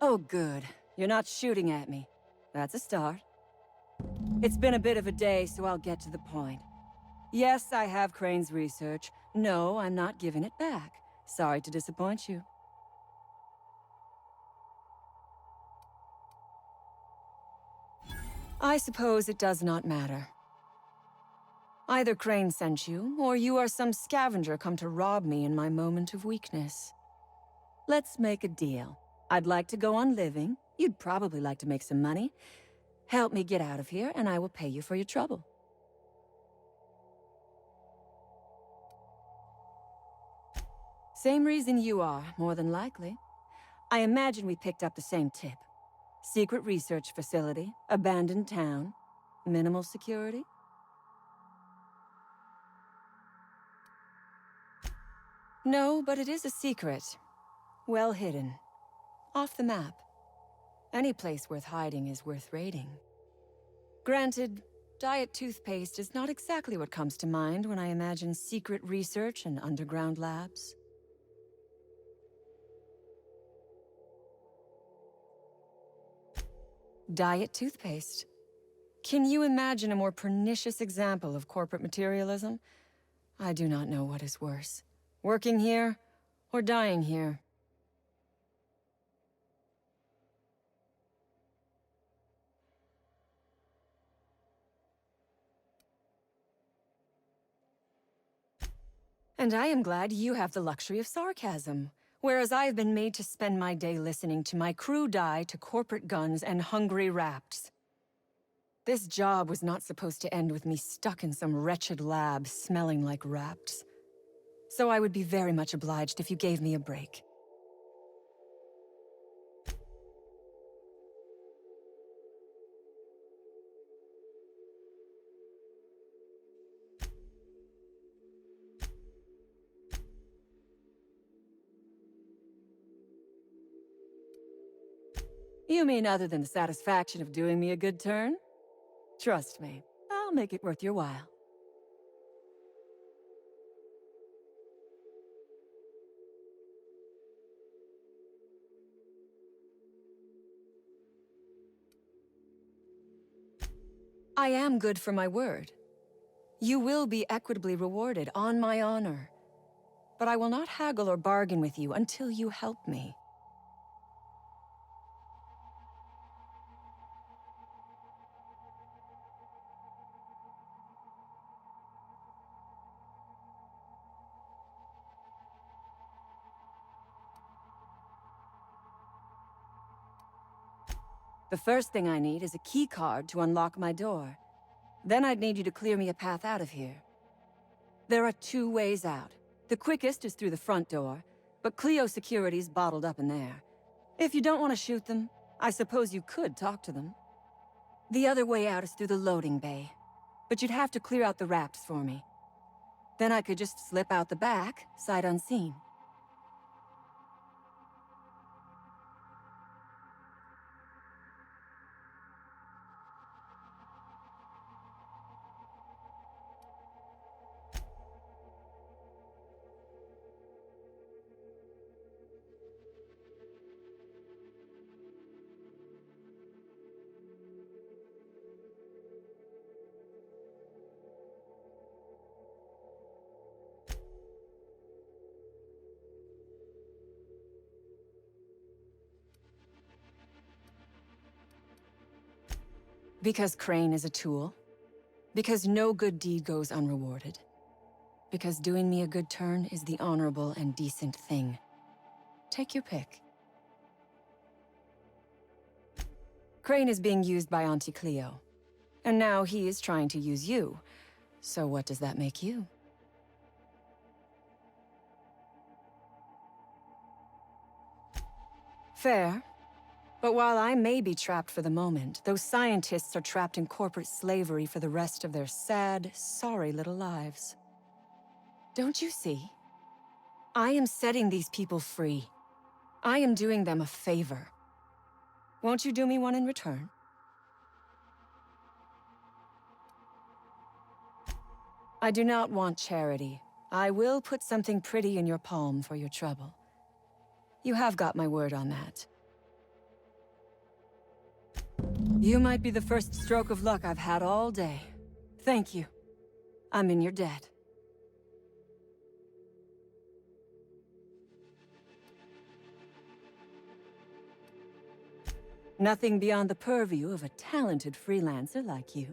Oh, good. You're not shooting at me. That's a start. It's been a bit of a day, so I'll get to the point. Yes, I have Crane's research. No, I'm not giving it back. Sorry to disappoint you. I suppose it does not matter. Either Crane sent you, or you are some scavenger come to rob me in my moment of weakness. Let's make a deal. I'd like to go on living. You'd probably like to make some money. Help me get out of here, and I will pay you for your trouble. Same reason you are, more than likely. I imagine we picked up the same tip. Secret research facility, abandoned town, minimal security. No, but it is a secret. Well hidden. Off the map. Any place worth hiding is worth raiding. Granted, diet toothpaste is not exactly what comes to mind when I imagine secret research and underground labs. Diet toothpaste. Can you imagine a more pernicious example of corporate materialism? I do not know what is worse. Working here, or dying here. And I am glad you have the luxury of sarcasm, whereas I have been made to spend my day listening to my crew die to corporate guns and hungry rapts. This job was not supposed to end with me stuck in some wretched lab smelling like rapts. So I would be very much obliged if you gave me a break. You mean other than the satisfaction of doing me a good turn? Trust me, I'll make it worth your while. I am good for my word. You will be equitably rewarded, on my honor. But I will not haggle or bargain with you until you help me. The first thing I need is a key card to unlock my door. Then I'd need you to clear me a path out of here. There are 2 ways out. The quickest is through the front door, but Cleo Security's bottled up in there. If you don't want to shoot them, I suppose you could talk to them. The other way out is through the loading bay, but you'd have to clear out the rapts for me. Then I could just slip out the back, sight unseen. Because Crane is a tool. Because no good deed goes unrewarded. Because doing me a good turn is the honorable and decent thing. Take your pick. Crane is being used by Auntie Cleo. And now he is trying to use you. So what does that make you? Fair. But while I may be trapped for the moment, those scientists are trapped in corporate slavery for the rest of their sad, sorry little lives. Don't you see? I am setting these people free. I am doing them a favor. Won't you do me one in return? I do not want charity. I will put something pretty in your palm for your trouble. You have got my word on that. You might be the first stroke of luck I've had all day. Thank you. I'm in your debt. Nothing beyond the purview of a talented freelancer like you.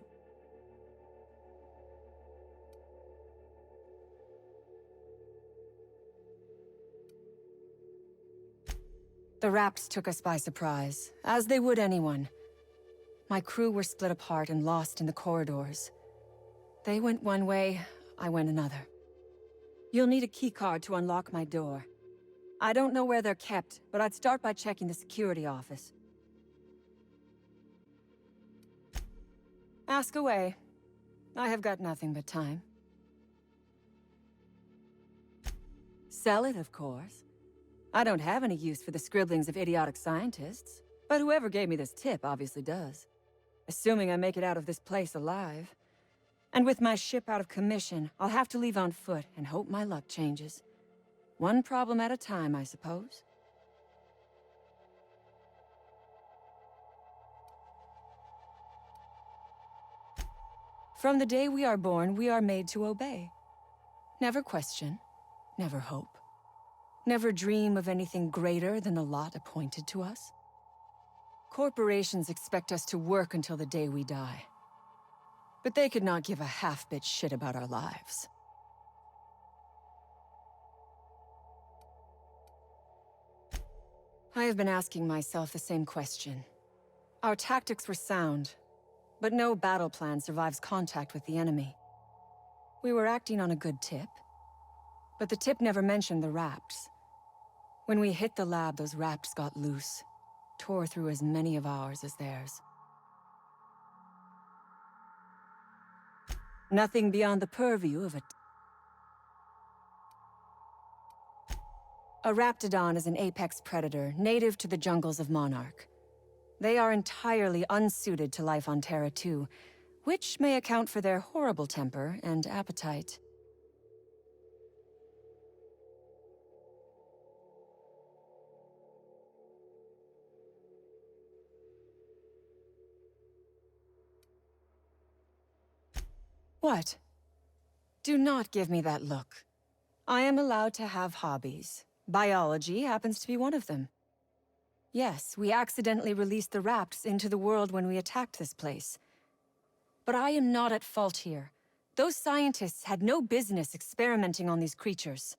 The Rapts took us by surprise, as they would anyone. My crew were split apart and lost in the corridors. They went one way, I went another. You'll need a keycard to unlock my door. I don't know where they're kept, but I'd start by checking the security office. Ask away. I have got nothing but time. Sell it, of course. I don't have any use for the scribblings of idiotic scientists, but whoever gave me this tip obviously does. Assuming I make it out of this place alive. And with my ship out of commission, I'll have to leave on foot and hope my luck changes. One problem at a time, I suppose. From the day we are born, we are made to obey. Never question, never hope. Never dream of anything greater than the lot appointed to us. Corporations expect us to work until the day we die. But they could not give a half-bit shit about our lives. I have been asking myself the same question. Our tactics were sound, but no battle plan survives contact with the enemy. We were acting on a good tip, but the tip never mentioned the Rapts. When we hit the lab, those Rapts got loose, tore through as many of ours as theirs. Nothing beyond the purview of a Raptidon is an apex predator, native to the jungles of Monarch. They are entirely unsuited to life on Terra 2, which may account for their horrible temper and appetite. What? Do not give me that look. I am allowed to have hobbies. Biology happens to be one of them. Yes, we accidentally released the Rapts into the world when we attacked this place. But I am not at fault here. Those scientists had no business experimenting on these creatures.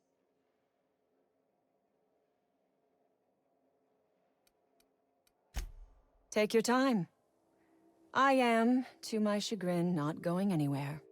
Take your time. I am, to my chagrin, not going anywhere.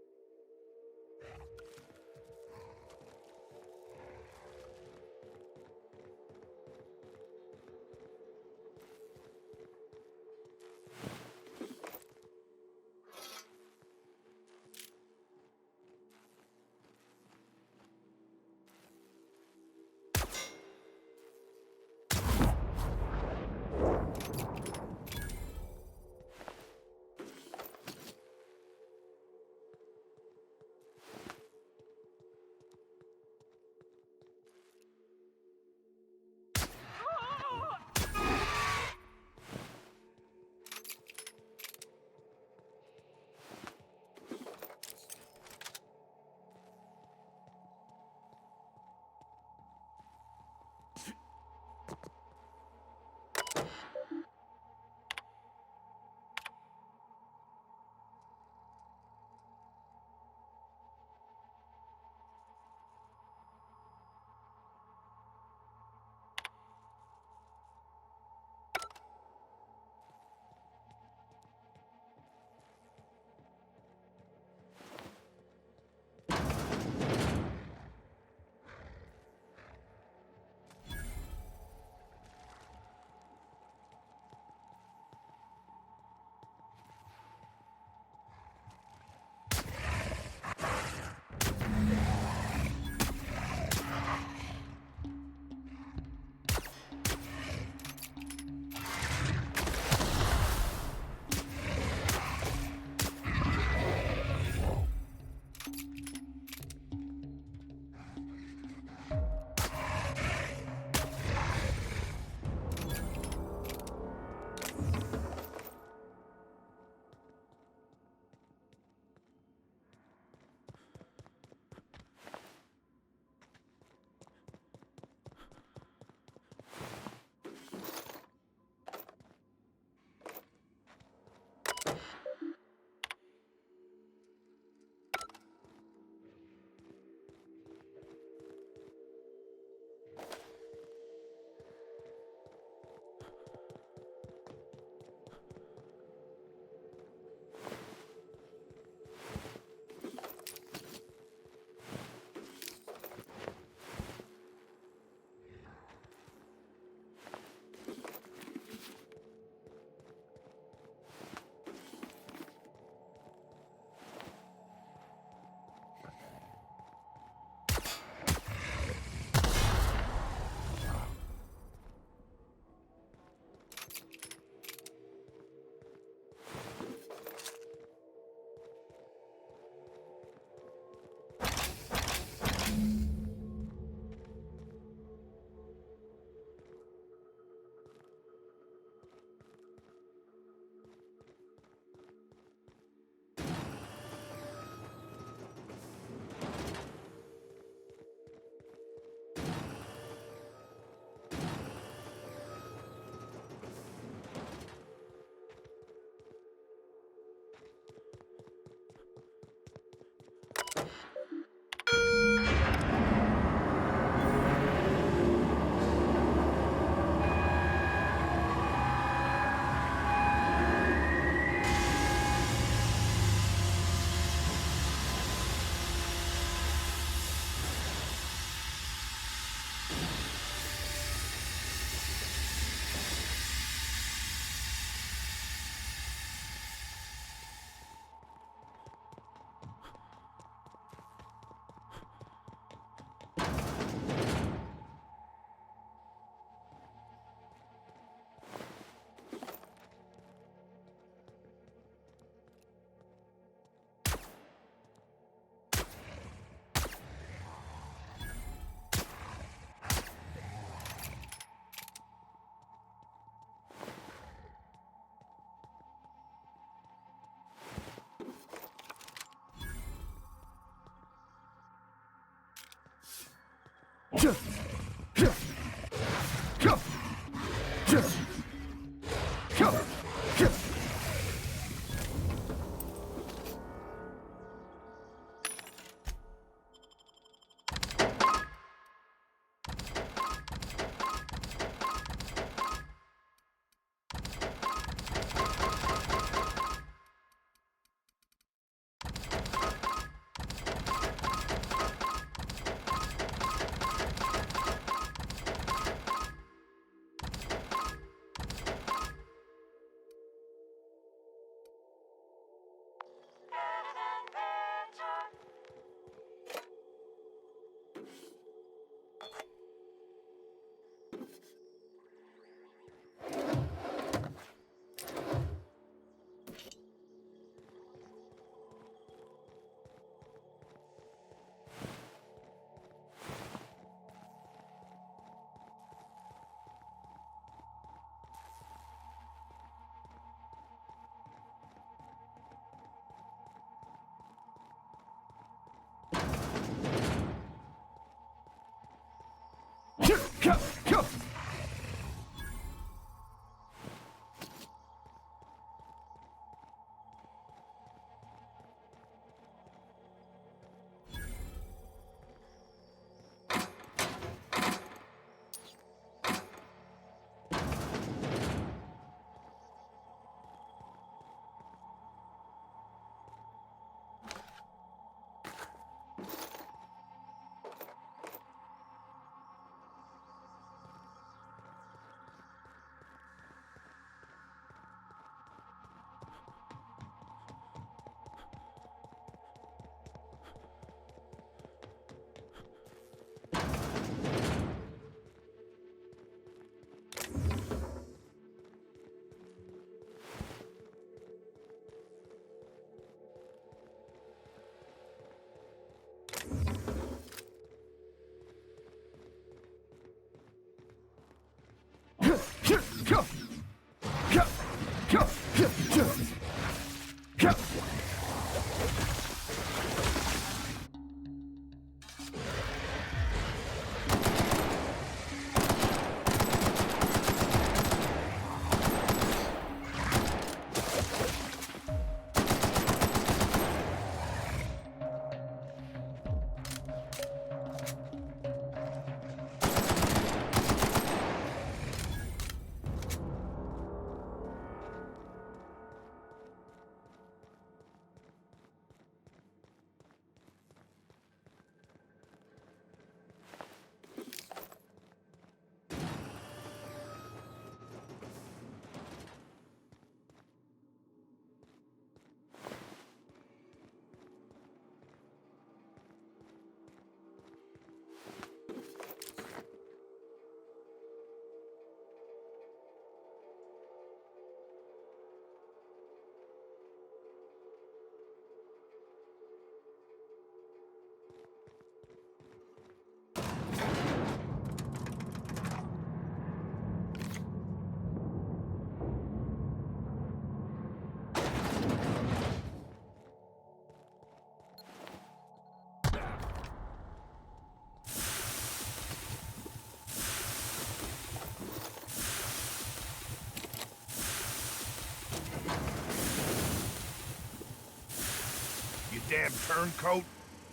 Damn turncoat.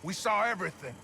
We saw everything.